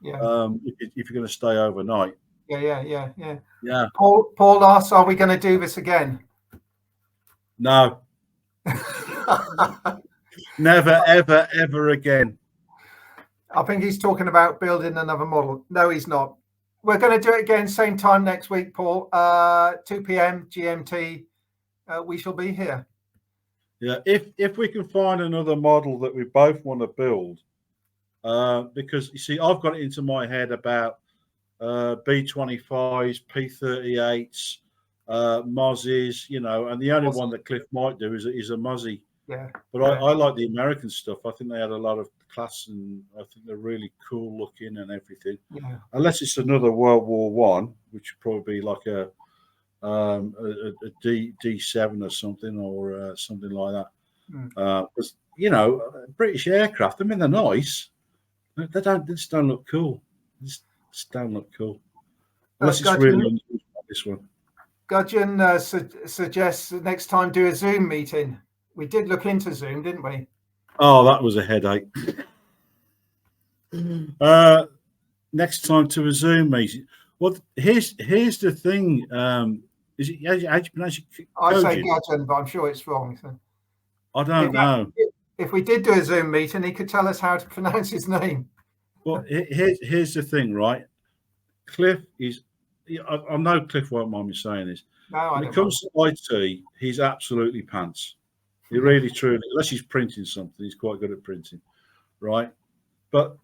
If you're going to stay overnight. Yeah. Paul asks, are we going to do this again? No. Never, ever, ever again. I think he's talking about building another model. No, he's not. We're going to do it again, same time next week, Paul. 2 p.m. GMT. We shall be here. Yeah, if we can find another model that we both want to build, because you see, I've got it into my head about B25s, P38s, Mozzies, and the only one that Cliff might do is a Mozzie. Yeah. But I like the American stuff. I think they had a lot of class, and I think they're really cool looking and everything. Yeah. Unless it's another World War One, which would probably be like a D7 or something, or something like that. Because British aircraft, I mean, they're nice. They just don't look cool. They just don't look cool. Unless it's really unusual like this one. Gudgeon suggests next time do a Zoom meeting. We did look into Zoom, didn't we? Oh, that was a headache. Next time to a Zoom meeting. Well, here's the thing. Is it how do you pronounce it? I say Gudgeon, but I'm sure it's wrong. So. I don't know. If we did do a Zoom meeting, he could tell us how to pronounce his name. Well, here's the thing, right? Cliff is. I know Cliff won't mind me saying this. No, when it comes to IT, he's absolutely pants. He really, truly, unless he's printing something, he's quite good at printing, right? But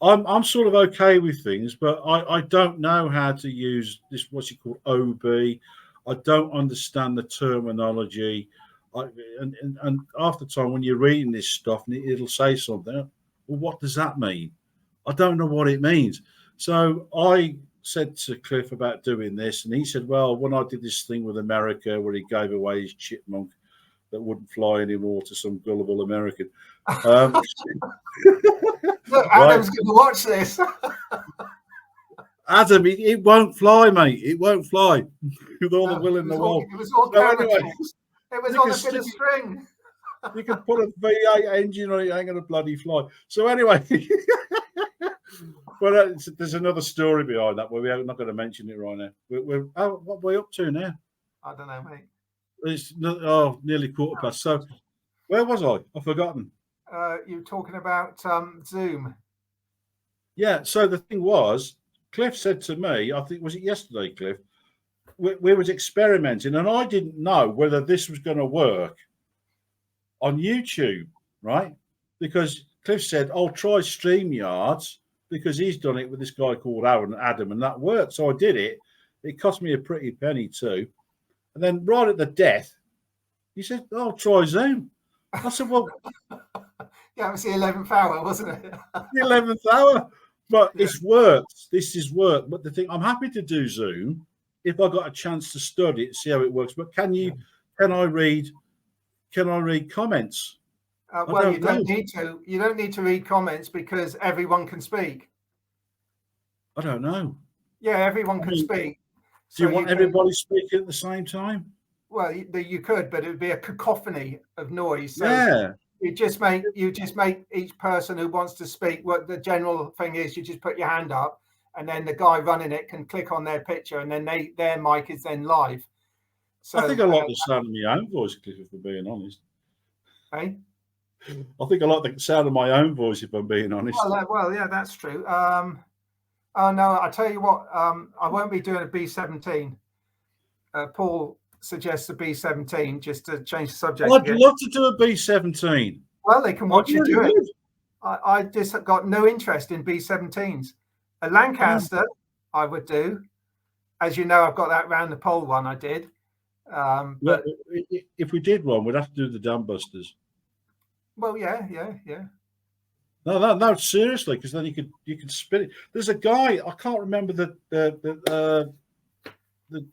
I'm sort of okay with things, but I don't know how to use this, what's it called, OB. I don't understand the terminology. And half the time when you're reading this stuff, and it'll say something, well, what does that mean? I don't know what it means. So I said to Cliff about doing this, and he said, well, when I did this thing with America where he gave away his chipmunk that wouldn't fly anymore to some gullible American. Look, Adam's going to watch this. Adam, it won't fly, mate. It won't fly with all the will in the world. It was all anyway, it was on a bit of string. You can put a V8 engine on it, it ain't going to bloody fly. So anyway, but there's another story behind that where we're not going to mention it right now. What are we up to now? I don't know, mate. It's nearly 1:15. So where was I? I've forgotten. You were talking about Zoom. Yeah. So the thing was, Cliff said to me, I think, was it yesterday, Cliff? We was experimenting, and I didn't know whether this was going to work on YouTube, right? Because Cliff said, "I'll try StreamYards because he's done it with this guy called Adam, and that worked. So I did it. It cost me a pretty penny too. And then right at the death, he said, "Oh, try Zoom." I said, "Well, yeah, it was the 11th hour, wasn't it? the 11th hour." But it's worked. This is work. But the thing, I'm happy to do Zoom if I got a chance to study it, see how it works. But can I read comments? Well, you don't need to. You don't need to read comments because everyone can speak. I don't know. Yeah, everyone can speak. Do you want everybody speaking at the same time? Well, you could, but it would be a cacophony of noise. So yeah. You just make each person who wants to speak. What the general thing is, you just put your hand up, and then the guy running it can click on their picture, and then their mic is then live. So I think I like the sound of my own voice, Cliff, if I'm being honest. Hey? I think I like the sound of my own voice, if I'm being honest. Well, yeah, that's true. Oh no, I tell you what, I won't be doing a B17. Paul suggests a B17 just to change the subject. I'd love to do a B17. Well, they can watch you do it. I just got no interest in B17s. A Lancaster, I would do. As you know, I've got that round the pole one I did. But if we did one, we'd have to do the dam busters. Well, yeah. No, seriously, because then you could spin it. There's a guy, I can't remember the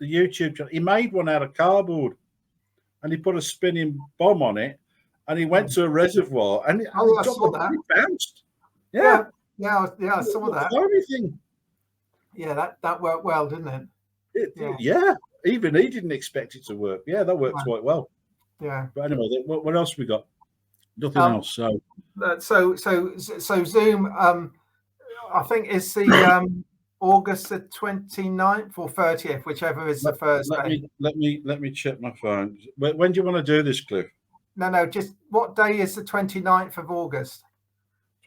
YouTube channel. He made one out of cardboard, and he put a spinning bomb on it, and he went to a reservoir, and it bounced. Yeah, I saw that. Everything. Yeah, that worked well, didn't it? Yeah, even he didn't expect it to work. Yeah, that worked quite well. Yeah. But anyway, what else we got? Nothing else. So Zoom. I think it's the August the 29th or 30th, whichever is the first day. Let me check my phone. When do you want to do this, Cliff? No. Just what day is the 29th of August?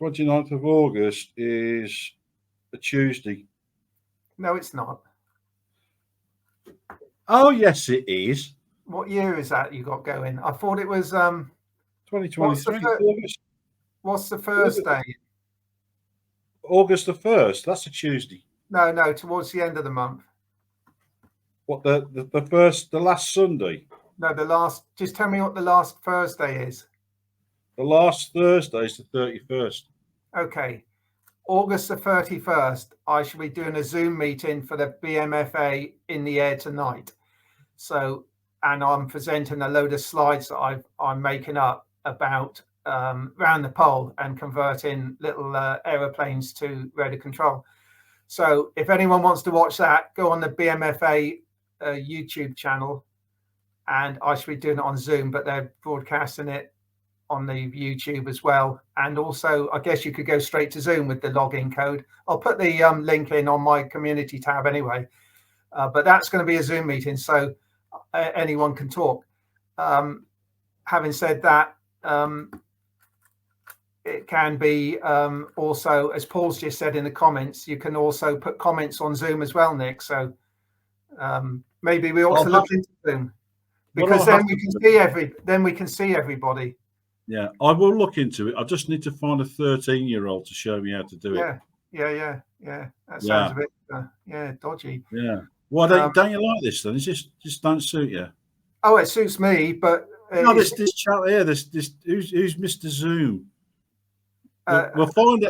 29th of August is a Tuesday. No, it's not. Oh yes, it is. What year is that you got going? I thought it was 2023. What's the first day? August the 1st. That's a Tuesday. No, towards the end of the month. What the last Sunday? No, the last. Just tell me what the last Thursday is. The last Thursday is the 31st. Okay, August the 31st. I shall be doing a Zoom meeting for the BMFA in the air tonight. So, and I'm presenting a load of slides that I'm making up about round the pole and converting little aeroplanes to radar control. So if anyone wants to watch that, go on the BMFA YouTube channel, and I should be doing it on Zoom, but they're broadcasting it on the YouTube as well. And also, I guess you could go straight to Zoom with the login code. I'll put the link in on my community tab anyway. But that's going to be a Zoom meeting, so anyone can talk. Having said that, it can be also, as Paul's just said in the comments, you can also put comments on Zoom as well, Nick. So maybe we ought to look into Zoom, because then we can see everybody. Yeah, I will look into it. I just need to find a 13-year-old to show me how to do it. Yeah. That sounds a bit dodgy. Yeah. Why don't you like this then? It just don't suit you. Oh, it suits me, but no, this chat here. This who's Mr. Zoom? We'll find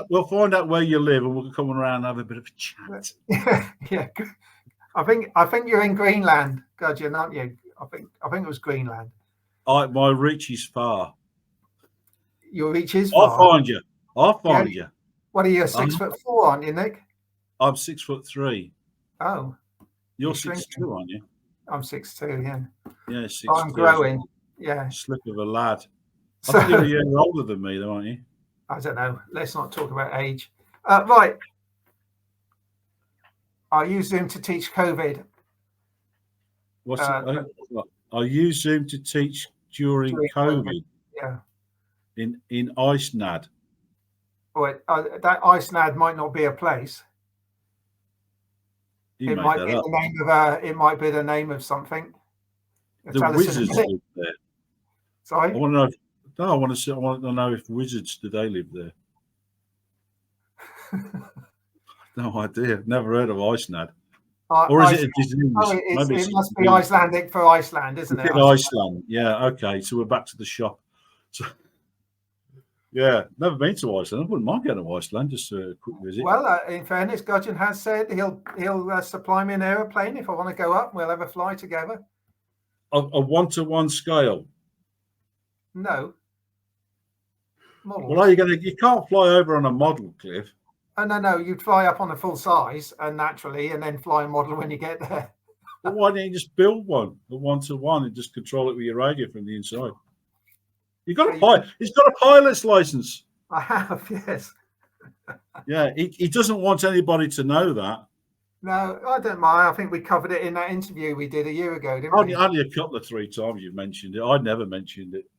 out where you live, and we'll come around and have a bit of a chat. Yeah. I think you're in Greenland, Gudgeon, aren't you? I think it was Greenland. My reach is far. Your reach is far. I'll find you. What are you, 6'4", aren't you, Nick? I'm 6'3". Oh. You're 6'2", aren't you? I'm 6'2", yeah. Yeah, 6'2". I'm growing. Yeah. Slip of a lad. I think you're a year older than me, though, aren't you? I don't know. Let's not talk about age. Right. I use Zoom to teach COVID. I use Zoom to teach during COVID. Yeah. In IceNAD. Well, that IceNAD might not be a place. It might be the name of it might be the name of something. The wizards live there. Sorry. I want to know. I want to know if wizards do they live there. No idea. Never heard of Iceland. Uh, Or is Iceland. it a disease? Oh, Maybe it it's must be Icelandic for Iceland, isn't it? Iceland. Yeah. Okay. So we're back to the shop. So, yeah, never been to Iceland. I wouldn't mind going to Iceland. Just a quick visit. Well, in fairness, Gudgeon has said he'll supply me an aeroplane if I want to go up. We'll have a fly together. A 1-to-1 scale. No. Models. Well, are you going to? You can't fly over on a model, Cliff. Oh, no. You'd fly up on a full size and naturally, and then fly a model when you get there. Well, why don't you just build one, a 1-to-1, and just control it with your radio from the inside? He's got a pilot's license. I have, yes. Yeah, he doesn't want anybody to know that. No, I don't mind. I think we covered it in that interview we did a year ago, didn't we? Only a couple of 3 times you've mentioned it. I'd never mentioned it.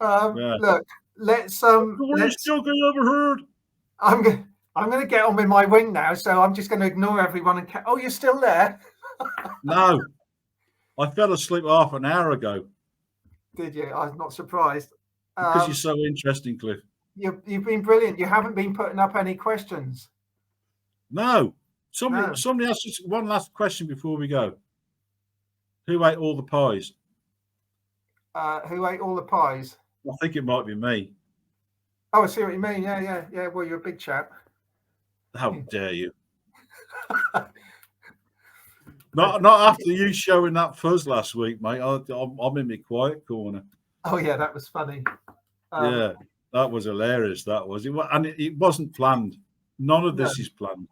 Look, let's joke I ever heard. I'm going to get on with my wing now, so I'm just going to ignore everyone and oh, you're still there? No, I fell asleep half an hour ago. Did you? I'm not surprised. Because you're so interesting, Cliff. You've been brilliant. You haven't been putting up any questions. No. Somebody asked us one last question before we go. Who ate all the pies? Who ate all the pies? I think it might be me. Oh, I see what you mean. Yeah. Well, you're a big chap. How dare you? Not after you showing that fuzz last week, mate. I'm in my quiet corner. Oh yeah, that was funny. Yeah, that was hilarious. That was it, and it wasn't planned. None of this is planned.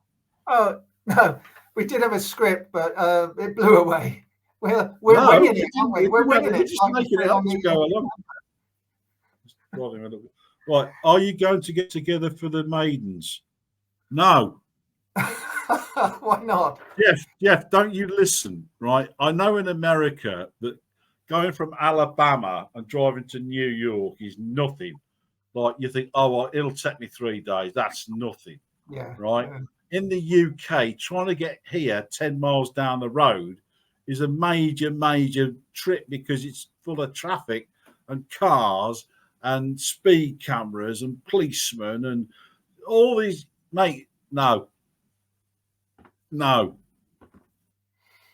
Oh no, we did have a script, but it blew away. We're winging it, aren't we? We're winging it. We're just making it up to go along. Right, are you going to get together for the maidens? No. Why not? Jeff, don't you listen, right? I know in America that going from Alabama and driving to New York is nothing. Like you think, oh, well, it'll take me 3 days. That's nothing. Yeah. Right? Yeah. In the UK, trying to get here 10 miles down the road is a major trip because it's full of traffic and cars and speed cameras and policemen and all these, mate, no.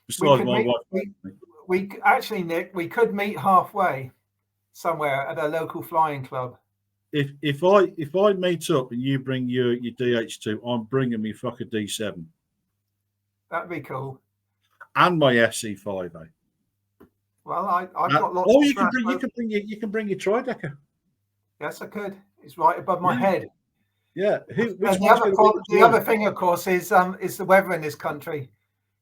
Besides my wife. We actually, Nick, we could meet halfway somewhere at a local flying club. If I meet up and you bring your DH2, I'm bringing me fucker D7. That'd be cool. And my SC5A. Well, I've got lots. Oh, you can bring your tridecker. Yes, I could. It's right above my head. Yeah. The other thing, of course, is the weather in this country.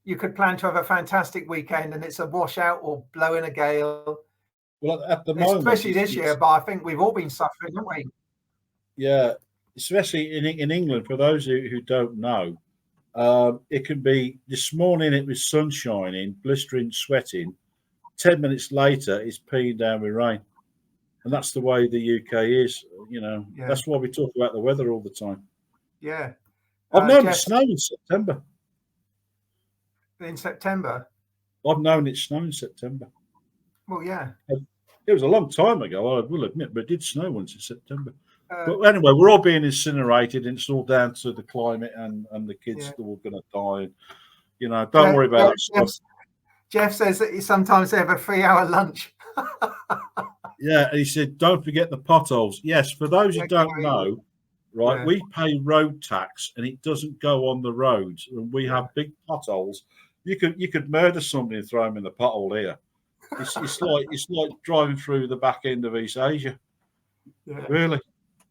You could plan to have a fantastic weekend, and it's a washout or blowing a gale. Well, at the moment, especially this year, but I think we've all been suffering, haven't we? Yeah, especially in England. For those who don't know, it can be this morning. It was sun shining, blistering, sweating. 10 minutes later, it's peeing down with rain. And that's the way the UK is, Yeah. That's why we talk about the weather all the time. Yeah. I've known it snow in September. In September? I've known it snow in September. Well, yeah. It was a long time ago, I will admit, but it did snow once in September. But anyway, we're all being incinerated, and it's all down to the climate and the kids that are all going to die. Don't worry about it. Jeff says that he sometimes have a 3-hour lunch. Yeah, and he said, don't forget the potholes. Yes, for those who don't know, right, we pay road tax and it doesn't go on the roads. And we have big potholes. You could murder somebody and throw them in the pothole here. It's like driving through the back end of East Asia. Yeah. Really?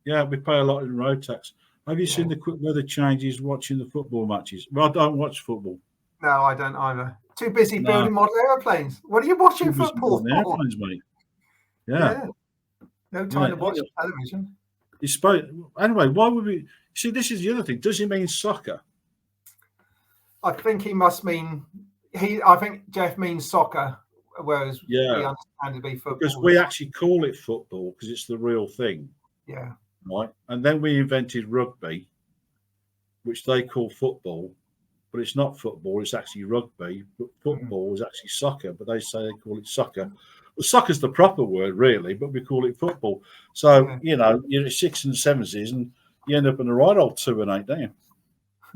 Yeah, we pay a lot in road tax. Have you seen the quick weather changes watching the football matches? Well, I don't watch football. No, I don't either. Too busy building model airplanes. What are you watching football for? Airplanes, mate. Yeah. No time to watch television. Anyway, why would we see? This is the other thing. Does he mean soccer? I think he must mean I think Jeff means soccer, whereas we understand to be football. Because we actually call it football because it's the real thing. Yeah. Right. And then we invented rugby, which they call football, but it's not football. It's actually rugby. But football is actually soccer, but they say they call it soccer. Well, soccer's the proper word, really, but we call it football. So, you're 6 and 7s and, you end up in the right old 2 and 8, don't you?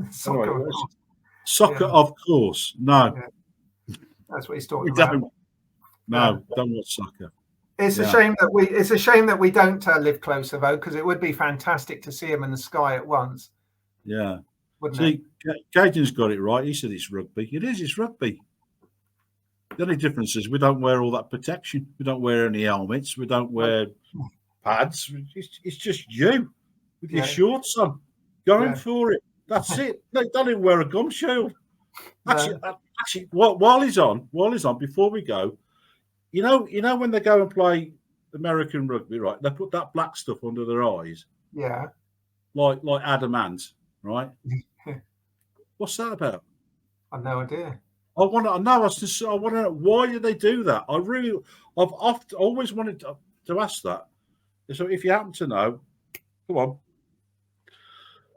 Soccer, Anyway, of course. soccer, Yeah. of course. No, That's what he's we talking about. don't. No, don't watch soccer. It's a shame that we don't live closer though, because it would be fantastic to see them in the sky at once. Yeah. Wouldn't See, Cajun's got it right. He said it's rugby. It is. It's rugby. The only difference is we don't wear all that protection. We don't wear any helmets. We don't wear pads. It's just you with your shorts on, going for it. That's it. They don't even wear a gum shield. Actually, while he's on, before we go, you know when they go and play American rugby, right? They put that black stuff under their eyes. Yeah. Like adamant, right? What's that about? I've no idea. I want to know. I want to know, why do they do that? I've always wanted to ask that. So if you happen to know, come on.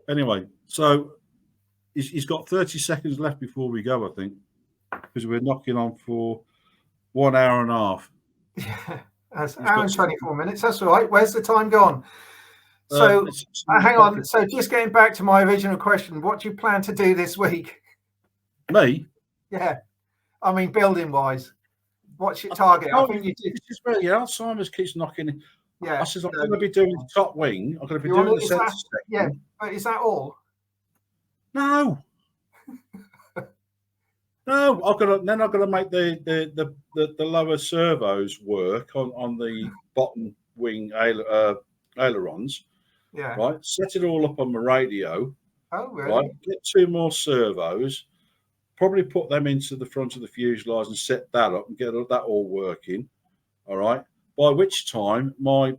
Anyway, so he's got 30 seconds left before we go, I think, because we're knocking on for 1 hour and a half. Yeah, that's an hour and 24 minutes. That's all right. Where's the time gone? So hang on. So just getting back to my original question, what do you plan to do this week? Me? Yeah. I mean, building wise, what's your target? I think you did. This is where Alzheimer's keeps knocking. Yeah. I says I'm going to be doing the top wing. I'm going to be doing the centre section. Yeah. But is that all? No. No, I've got to make the lower servos work on the bottom wing ailerons. Yeah. Right. Set it all up on my radio. Oh, really? Right. Get 2 more servos. Probably put them into the front of the fuselage and set that up and get that all working. All right. By which time my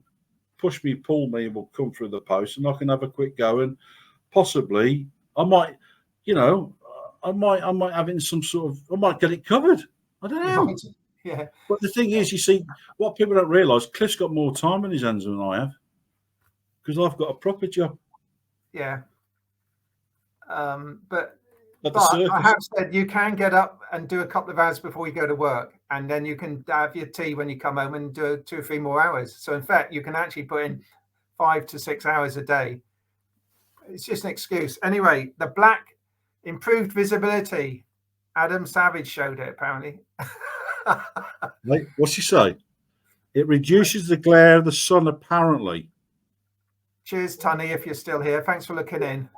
push me, pull me will come through the post, and I can have a quick go, and possibly I might, I might have in some sort of, I might get it covered. I don't know. Yeah. But the thing is, you see, what people don't realise, Cliff's got more time in his hands than I have, because I've got a proper job. Yeah. But I have said you can get up and do a couple of hours before you go to work, and then you can have your tea when you come home and do 2 or 3 more hours. So in fact, you can actually put in 5 to 6 hours a day. It's just an excuse. Anyway, the black improved visibility. Adam Savage showed it apparently. Wait, what's he say? It reduces the glare of the sun apparently. Cheers, Tunny, if you're still here. Thanks for looking in.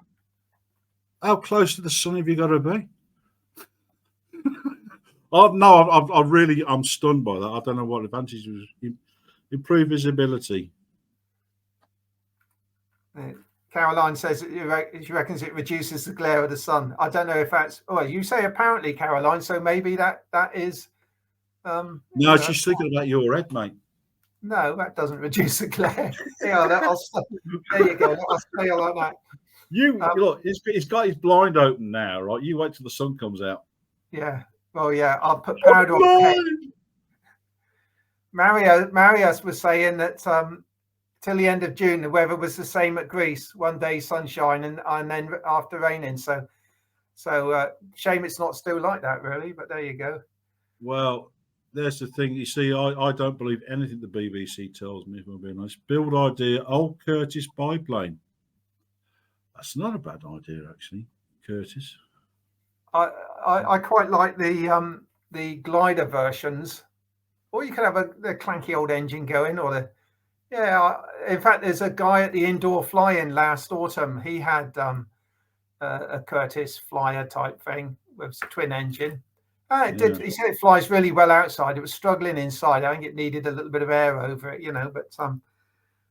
How close to the sun have you got to be? I'm stunned by that. I don't know what advantage was. Improved visibility. Caroline says she reckons it reduces the glare of the sun. I don't know if that's. Oh, you say apparently, Caroline. So maybe that is. No, she's thinking about your head, mate. No, that doesn't reduce the glare. Yeah, there you go. I'll stay like that. Look, he's got his blind open now, right? You wait till the sun comes out. Yeah. Oh, yeah. I'll put powder on the head. Marius was saying that till the end of June, the weather was the same at Greece. One day sunshine and then after raining. So shame it's not still like that, really. But there you go. Well, there's the thing. You see, I don't believe anything the BBC tells me, if I'm being honest. Build idea, old Curtis biplane. That's not a bad idea, actually, Curtis. I quite like the glider versions, or you could have the clanky old engine going, or in fact, there's a guy at the indoor fly-in last autumn. He had a Curtis flyer type thing with twin engine. He said it flies really well outside. It was struggling inside. I think it needed a little bit of air over it, But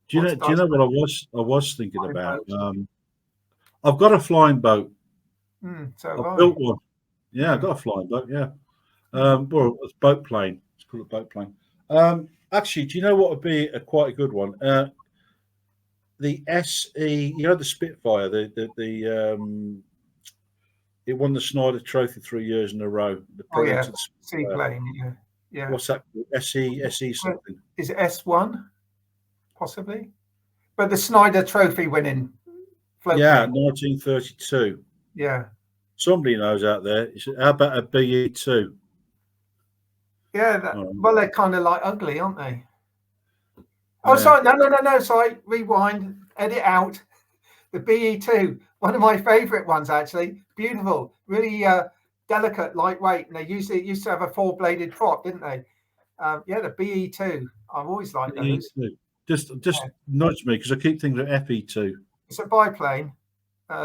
do you know what I was thinking about? I've got a flying boat. So I've built one. Yeah, I've got a flying boat. Yeah. Well, it's boat plane. It's called a boat plane. Actually, do you know what would be quite a good one? The SE, the Spitfire. It won the Snyder Trophy 3 years in a row. Seaplane. Yeah. What's that? SE something. Is it S1? Possibly. But the Snyder Trophy winning. Yeah, 1932. Yeah. Somebody knows out there. How about a BE2? Yeah. Well, they're kind of like ugly, aren't they? Oh, sorry. No. Sorry. Rewind. Edit out. The BE2, one of my favourite ones actually. Beautiful, really delicate, lightweight, and they used to have a 4-bladed prop, didn't they? Yeah, the BE2. I've always liked those. Just nudge me because I keep thinking of FE2. It's a biplane,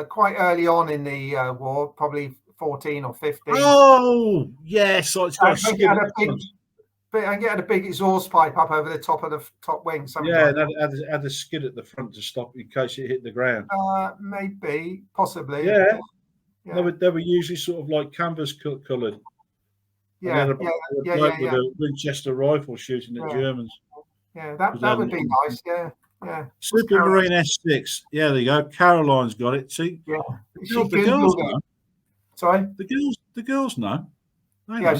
quite early on in the war, probably 14 or 15. Oh yes, so it's got a skid. I get a big exhaust pipe up over the top of the top wing. Yeah, like and had a skid at the front to stop in case it hit the ground. Maybe, possibly. Yeah. They were usually sort of like canvas coloured. Yeah, with a Winchester rifle shooting at Germans. Yeah, that would be nice. Yeah. Supermarine S6. Yeah, there you go. Caroline's got it. See, yeah, the girls know. Sorry, the girls know. Know.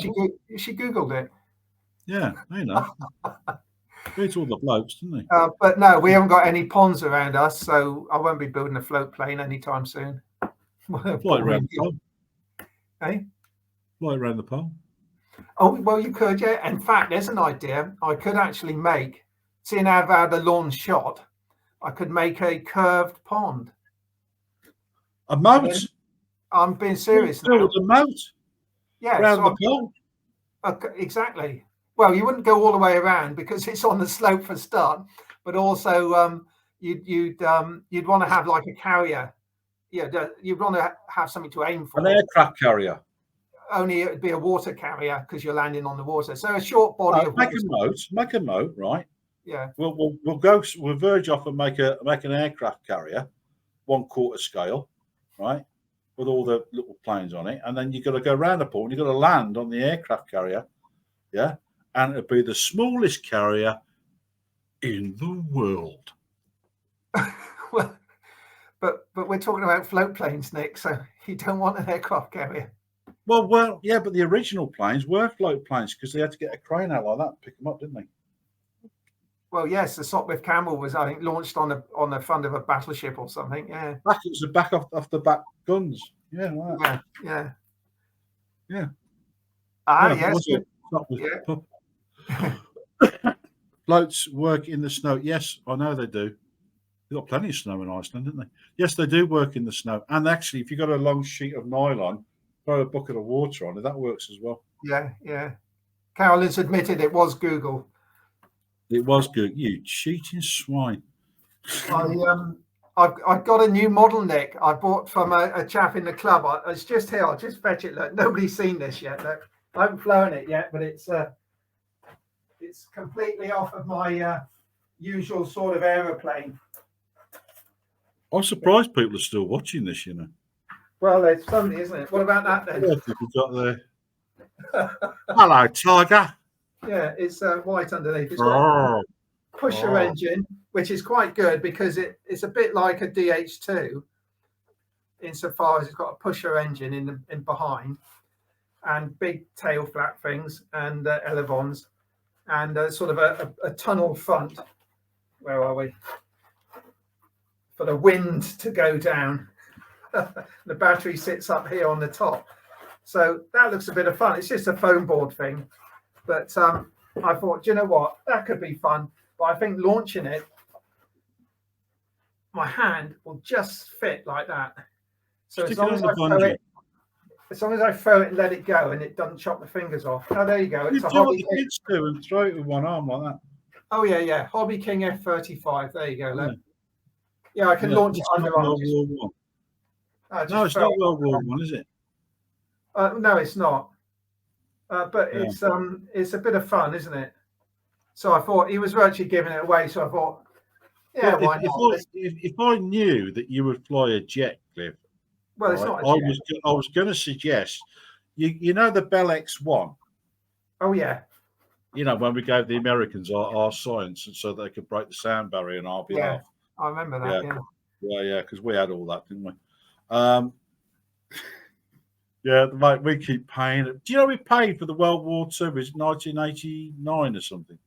She googled it. Yeah, they know. Beats all the blokes, didn't they? But no, we haven't got any ponds around us, so I won't be building a float plane anytime soon. Fly around the pole. Hey? Fly around the pole. Oh, well, you could, yeah. In fact, there's an idea. I could actually make, seeing I've had a launch shot, I could make a curved pond. A moat? I'm being serious now. Build a moat? Yeah. Around the pole? Exactly. Well, you wouldn't go all the way around because it's on the slope for start, but also you'd want to have like a carrier. Yeah, you'd want to have something to aim for. An aircraft carrier. Only it would be a water carrier because you're landing on the water. So a short body of make a moat, right? Yeah. We'll verge off and make an aircraft carrier, 1/4 scale, right, with all the little planes on it, and then you've got to go around the port and you've got to land on the aircraft carrier, yeah, and it'll be the smallest carrier in the world. Well, but we're talking about float planes, Nick. So you don't want an aircraft carrier. Well, yeah, but the original planes were float planes because they had to get a crane out like that and pick them up, didn't they? Well, yes, the Sopwith Camel was, I think, launched on the front of a battleship or something. Yeah, it was the back off the back guns. Yeah, right. Yeah. Yes. Floats work in the snow. Yes, I know they do. They've got plenty of snow in Iceland, didn't they? Yes, they do work in the snow. And actually, if you've got a long sheet of nylon, throw a bucket of water on it, that works as well. Yeah. Carolyn's admitted it was Google. It was good. You cheating swine. I've got a new model, Nick. I bought from a chap in the club. It's just here. I'll just fetch it. Look, nobody's seen this yet. Look, I haven't flown it yet, but it's completely off of my usual sort of aeroplane. I'm surprised people are still watching this, you know. Well, it's funny, isn't it? What about that then? What have you got there? Hello, tiger. Yeah, it's white underneath. It's got a pusher engine, which is quite good because it's a bit like a DH2 insofar as it's got a pusher engine in behind and big tail flap things and elevons and sort of a tunnel front. Where are we? For the wind to go down. The battery sits up here on the top. So that looks a bit of fun. It's just a foam board thing. But I thought, do you know what? That could be fun. But I think launching it, my hand will just fit like that. So as long as I throw it and let it go and it doesn't chop the fingers off. Oh, there you go. It's a Hobby what the kids do and throw it with one arm like that. Oh, yeah. Hobby King F35. There you go. Look. Yeah, I can launch it under arm. No, it's not World War I, is it? No, it's not. But it's a bit of fun, isn't it? So I thought he was virtually giving it away. So I thought, yeah, why not? If I knew that you would fly a jet, Cliff, well, it's not a jet. I was going to suggest, you know the Bell X1? Oh, yeah. You know, when we gave the Americans our science and so they could break the sound barrier and RBF. Yeah, I remember that, Yeah, because we had all that, didn't we? Yeah, mate, we keep paying it. Do you know we paid for the World War II? It was 1989 or something.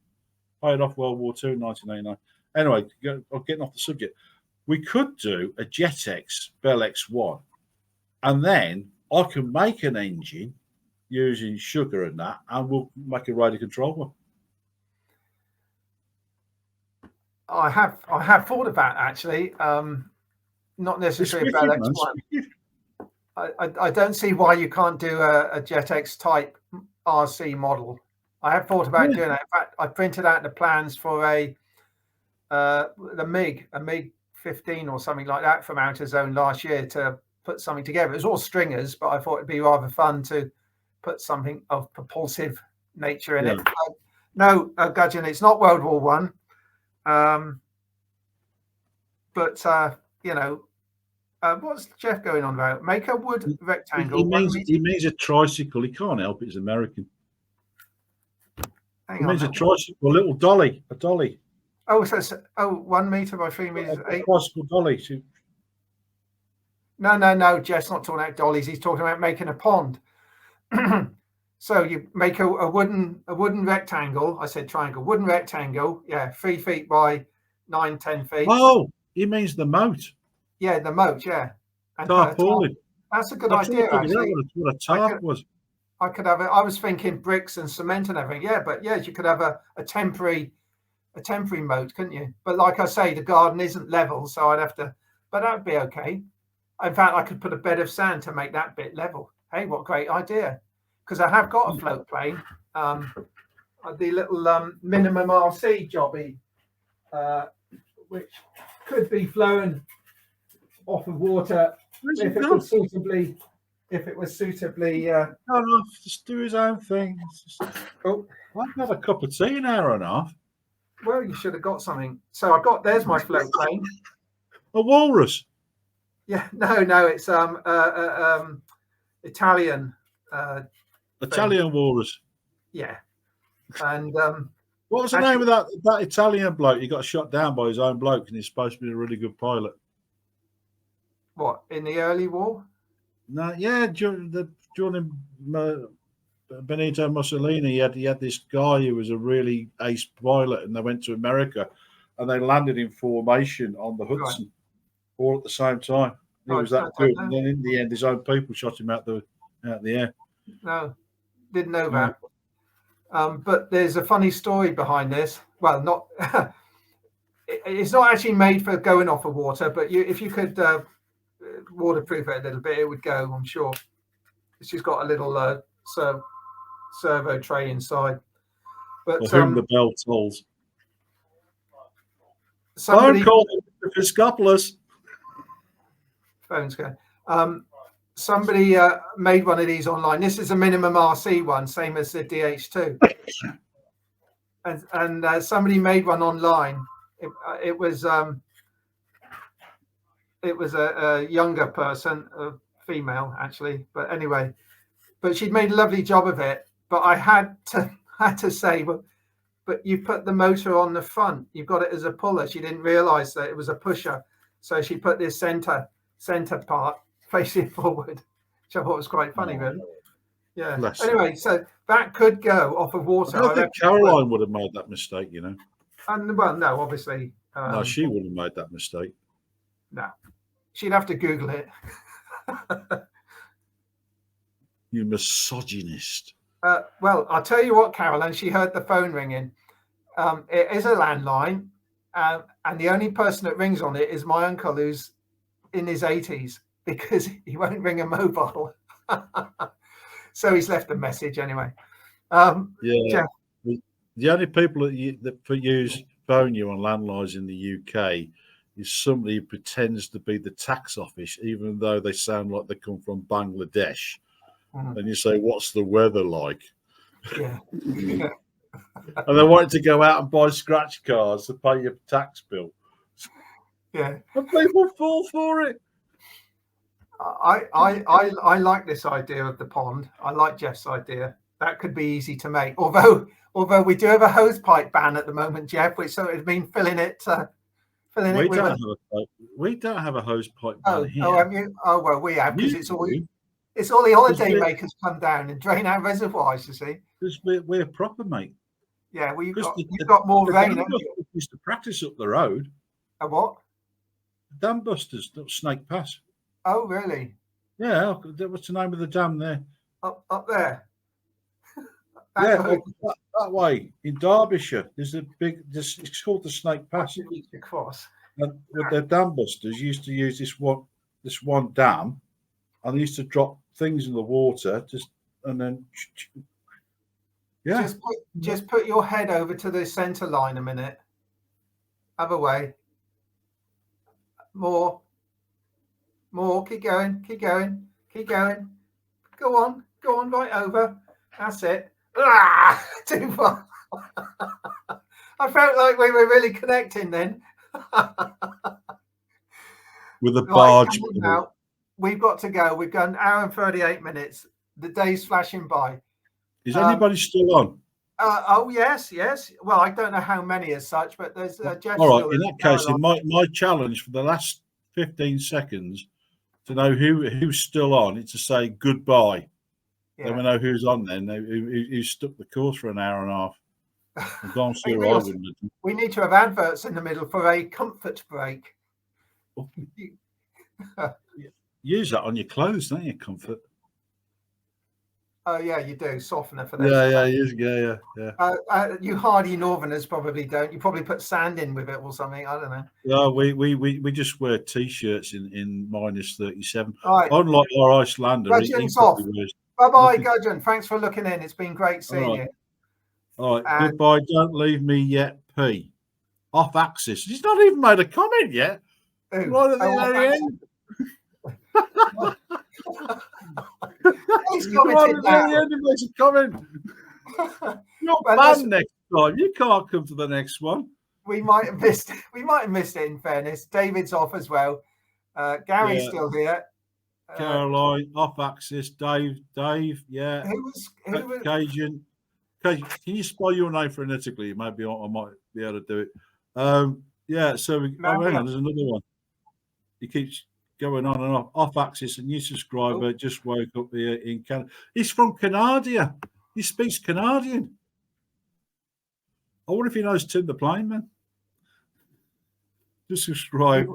Paid off World War II in 1989. Anyway, I'm getting off the subject. We could do a JetX Bell X1, and then I can make an engine using sugar and that, and we'll make a radio control one. I have thought about actually. not necessarily a It's wicked, Bell man. X1. I don't see why you can't do a JetX type RC model. I have thought about doing that. In fact, I printed out the plans for the MiG 15 or something like that from Outer Zone last year to put something together. It was all stringers, but I thought it'd be rather fun to put something of propulsive nature in it. No, Gudgeon, it's not World War One. But you know, what's Jeff going on about? Make a wood rectangle. He means a tricycle. He can't help it. He's American. Hang He on. means a tricycle, a little dolly, a dolly. Oh, so 1 meter by 3 meters. A tricycle dolly. No. Jeff's not talking about dollies. He's talking about making a pond. So you make a wooden rectangle. I said triangle. Wooden rectangle. Yeah, 3 feet by 9-10 feet. Oh, he means the moat. Yeah, the moat. Yeah. And Tarpaulin. That's a good idea. Actually, what a tarp was. I could have it. I was thinking bricks and cement and everything. Yeah, but yeah, you could have a temporary moat, couldn't you? But like I say, the garden isn't level, so I'd have to. But that'd be okay. In fact, I could put a bed of sand to make that bit level. Hey, what a great idea! Because I have got a float plane, the little minimum RC jobby, which could be flown off of water if it was suitably. Just do his own thing. I've had a cup of tea in an hour and a half. Well, you should have got something. So there's my float plane. A walrus. Yeah, no, it's Italian. Italian walrus. Yeah, and what was the name of that Italian bloke? He got shot down by his own bloke, and he's supposed to be a really good pilot. What, in the early war? No, yeah, during Benito Mussolini, he had this guy who was a really ace pilot, and they went to America, and they landed in formation on the Hudson, all at the same time. He was that good, and then in the end, his own people shot him out the air. No, didn't know that. But there's a funny story behind this. Well, not it's not actually made for going off of water, but if you could waterproof it a little bit, it would go, I'm sure. It's just got a little servo tray inside. But For whom the bell tolls. Somebody called Episcopulus. Phone's going. Somebody made one of these online. This is a minimum RC one, same as the DH2. and somebody made one online. It was a younger person, a female actually, but anyway. But she'd made a lovely job of it. But I had to say, but you put the motor on the front. You've got it as a puller. She didn't realise that it was a pusher, so she put this centre part facing forward, which I thought was quite funny, really. Yeah. Anyway, so that could go off of water. I think Caroline would have made that mistake, you know. And well, no, obviously. No, she wouldn't have made that mistake. No, she'd have to Google it. You misogynist. Well, I'll tell you what, Caroline. She heard the phone ringing. It is a landline, and the only person that rings on it is my uncle, who's in his 80s, because he won't ring a mobile. So he's left a message anyway. Jeff. The only people that phone you on landlines in the UK is somebody who pretends to be the tax office, even though they sound like they come from Bangladesh. And you say, "What's the weather like?" Yeah. And they want to go out and buy scratch cards to pay your tax bill. Yeah. And people fall for it. I like this idea of the pond. I like Jeff's idea. That could be easy to make. Although we do have a hose pipe ban at the moment, Jeff, which so it's been filling it. We don't have a hose pipe ban here. Oh, have you? Oh well, we have, because it's all the holiday makers come down and drain our reservoirs. You see, because we're proper, mate. Yeah, well, you've got more rain. We used to practice up the road. A what? Dam busters, Snake Pass. Oh, really? Yeah. What's the name of the dam there? Up there. That way in Derbyshire. It's called the Snake Pass. Across. And with their dam busters, used to use this one dam, and they used to drop things in the water, and then yeah. Just put your head over to the center line a minute. Other way. More. Keep going. Go on, right over. That's it. Too far. I felt like we were really connecting then. With a barge. Now, we've got to go. We've got an hour and 38 minutes. The day's flashing by. Is anybody still on? Oh, yes. Well, I don't know how many as such, but there's Jeff. All right, in that case, my challenge for the last 15 seconds to know who's still on is to say goodbye. Yeah. Then we know who's on then, who stuck the course for an hour and a half. We need to have adverts in the middle for a comfort break. Use that on your clothes, don't you, comfort? Oh yeah, you do. Softener for this. Yeah. You hardy Northerners probably don't. You probably put sand in with it or something. I don't know. No, we just wear t-shirts in minus 37. Right. Unlike our Icelander. Bye, Gudgeon. Thanks for looking in. It's been great seeing you. All right. Goodbye. Don't leave me yet, P. Off axis. He's not even made a comment yet. Right at the very end. He's commented now. You're banned next time. You can't come to the next one. We might have missed it. In fairness, David's off as well. Gary's still here. Caroline off axis. Dave. Yeah. Who was Cajun? Can you spell your name phonetically? Maybe I might be able to do it. Yeah. So hang on. There's another one. He keeps going on and off axis. A new subscriber just woke up here in Canada. He's from Canada. He speaks Canadian. I wonder if he knows Tim the Plane Man. Just subscribe.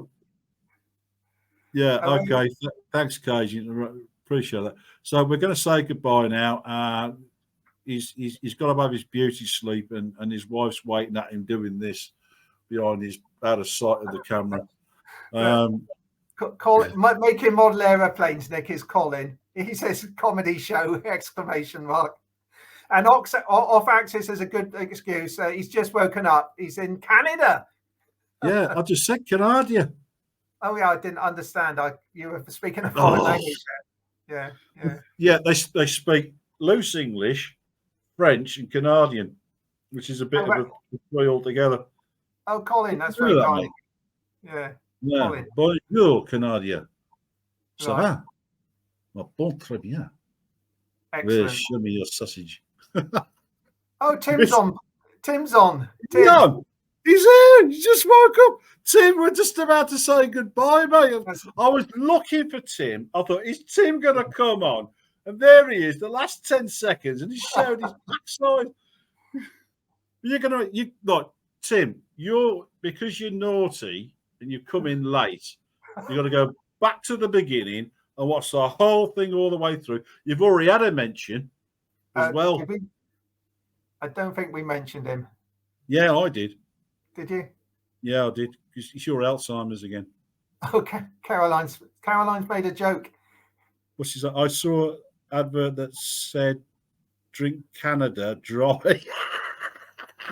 Yeah, okay. Thanks, Cajun. Appreciate that. So we're going to say goodbye now. He's got to have his beauty sleep, and his wife's waiting at him doing this behind his out of sight of the camera. Making model aeroplanes, Nick, is Colin. He says comedy show ! And off axis is a good excuse. He's just woken up. He's in Canada. Yeah, I just said Canada. Oh yeah, I didn't understand. You were speaking a foreign language. Yeah. They speak loose English, French, and Canadian, which is a bit of a three altogether. Oh, Colin, that's very kind. Yeah. Yeah. Bonjour, Canada. Ça va? Bon, très bien. Excellent. Show me your sausage. Oh, Tim's on. Tim. He's in. He just woke up. Tim, we're just about to say goodbye, mate. I was looking for Tim. I thought, is Tim going to come on? And there he is, the last 10 seconds, and he showed his backside. Tim, because you're naughty and you come in late, you've got to go back to the beginning and watch the whole thing all the way through. You've already had a mention as well. I don't think we mentioned him. Yeah, I did. Did you? Yeah, I did. It's your Alzheimer's again. Okay, Caroline's made a joke. What's she said? I saw an advert that said "Drink Canada dry."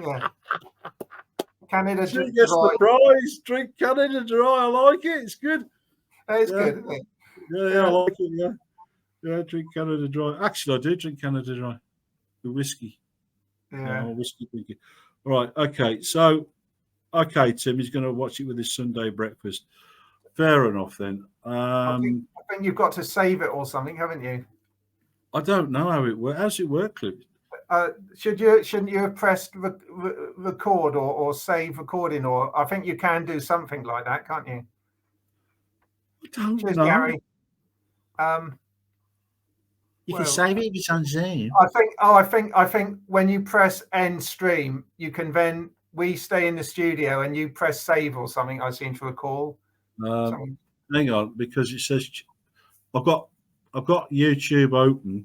Yeah. Canada dry. The prize. Drink Canada dry. I like it. It's good. It's good, isn't it? Yeah, I like it. Yeah. Drink Canada dry. Actually, I do drink Canada dry. The whiskey. Yeah. Whiskey drinking. All right. Okay. So, Tim, he's going to watch it with his Sunday breakfast. Fair enough then. I think you've got to save it or something, haven't you? I don't know how it works. How's it work, Cliff? Shouldn't you have pressed record or save recording? Or I think you can do something like that, can't you? I don't know. Gary. You can save it if it's on Zoom. I think when you press end stream, you can then we stay in the studio and you press save or something. I seem to recall. Hang on, because it says I've got YouTube open.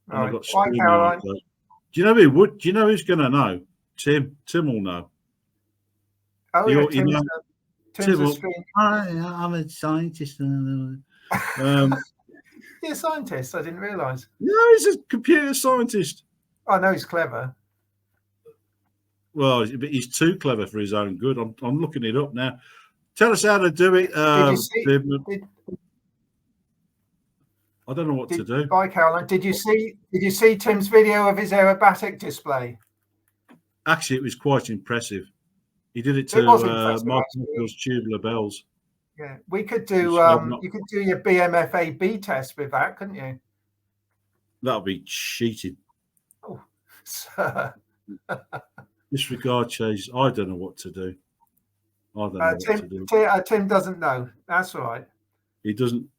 And I've got streaming. Do you know who would? Do you know who's going to know? Tim will know. Oh, Tim's a Tim, stream. I'm a scientist. You're a scientist. I didn't realise. No, he's a computer scientist. I know he's clever. Well, but he's too clever for his own good. I'm looking it up now. Tell us how to do it. Did you see? I don't know what to do. Bye, Caroline. Did you see Tim's video of his aerobatic display? Actually, it was quite impressive. He did it to Michael's Tubular Bells. Yeah, we could do. You could do your BMFAB test with that, couldn't you? That'll be cheating. Oh, sir. Disregard Chase. I don't know what to do. I don't know what to do. Tim doesn't know. That's all right. He doesn't.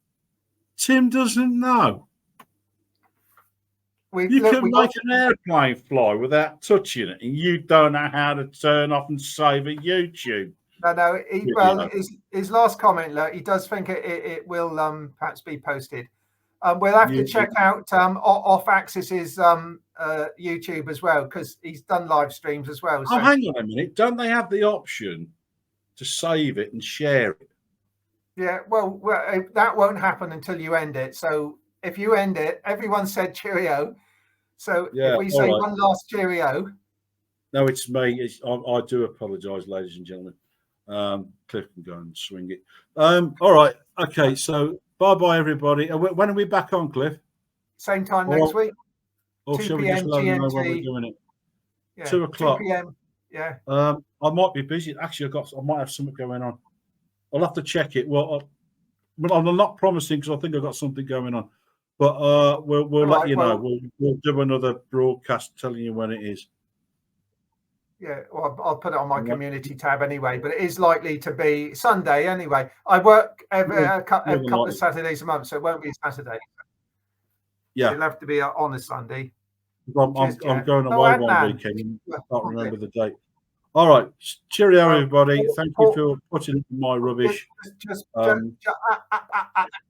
Tim doesn't know. You can make an airplane fly without touching it, and you don't know how to turn off and save a YouTube. No. His last comment, look, he does think it will perhaps be posted. We'll have to check out Off Axis's YouTube as well, because he's done live streams as well. So. Oh, hang on a minute. Don't they have the option to save it and share it? Yeah, well, that won't happen until you end it. So if you end it, everyone said cheerio. So if we say one last cheerio. No, it's me. I do apologise, ladies and gentlemen. Cliff can go and swing it. All right. Okay. So bye-bye, everybody. When are we back on, Cliff? Same time next week. Or shall we just let them know when we're doing it? Yeah, 2 o'clock. 2 p.m. Yeah. I might be busy. Actually, I might have something going on. I'll have to check it. Well, I'm not promising because I think I've got something going on. But we'll let you know. We'll do another broadcast telling you when it is. Yeah, well, I'll put it on my community tab anyway, but it is likely to be Sunday anyway. I work a couple of Saturdays a month, so it won't be Saturday. Yeah. It'll have to be on a Sunday. I'm going away one weekend. I can't remember the date. All right. Cheerio, everybody. Thank you for putting my rubbish.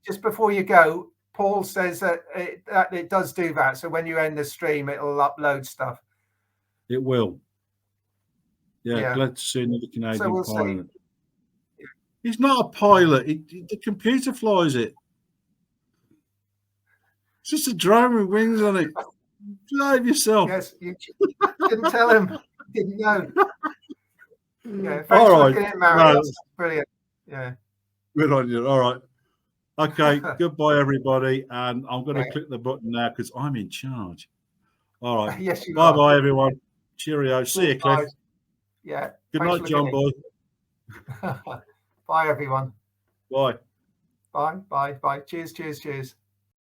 Just before you go, Paul says that it does do that. So when you end the stream, it'll upload stuff. It will. Yeah, glad to see another Canadian pilot. He's not a pilot. The computer flies it. It's just a drone with wings on it. Drive yourself. Yes, you didn't tell him. Didn't know. Yeah, thanks all for right. looking at Mario. That's brilliant. Yeah. Good on you. All right. Okay. Goodbye, everybody. And I'm going to click the button now because I'm in charge. All right. Yes, you are. Bye, everyone. Cheerio. See you, Cliff. Yeah. Good night, John boy. Bye, everyone. Bye. Bye. Cheers.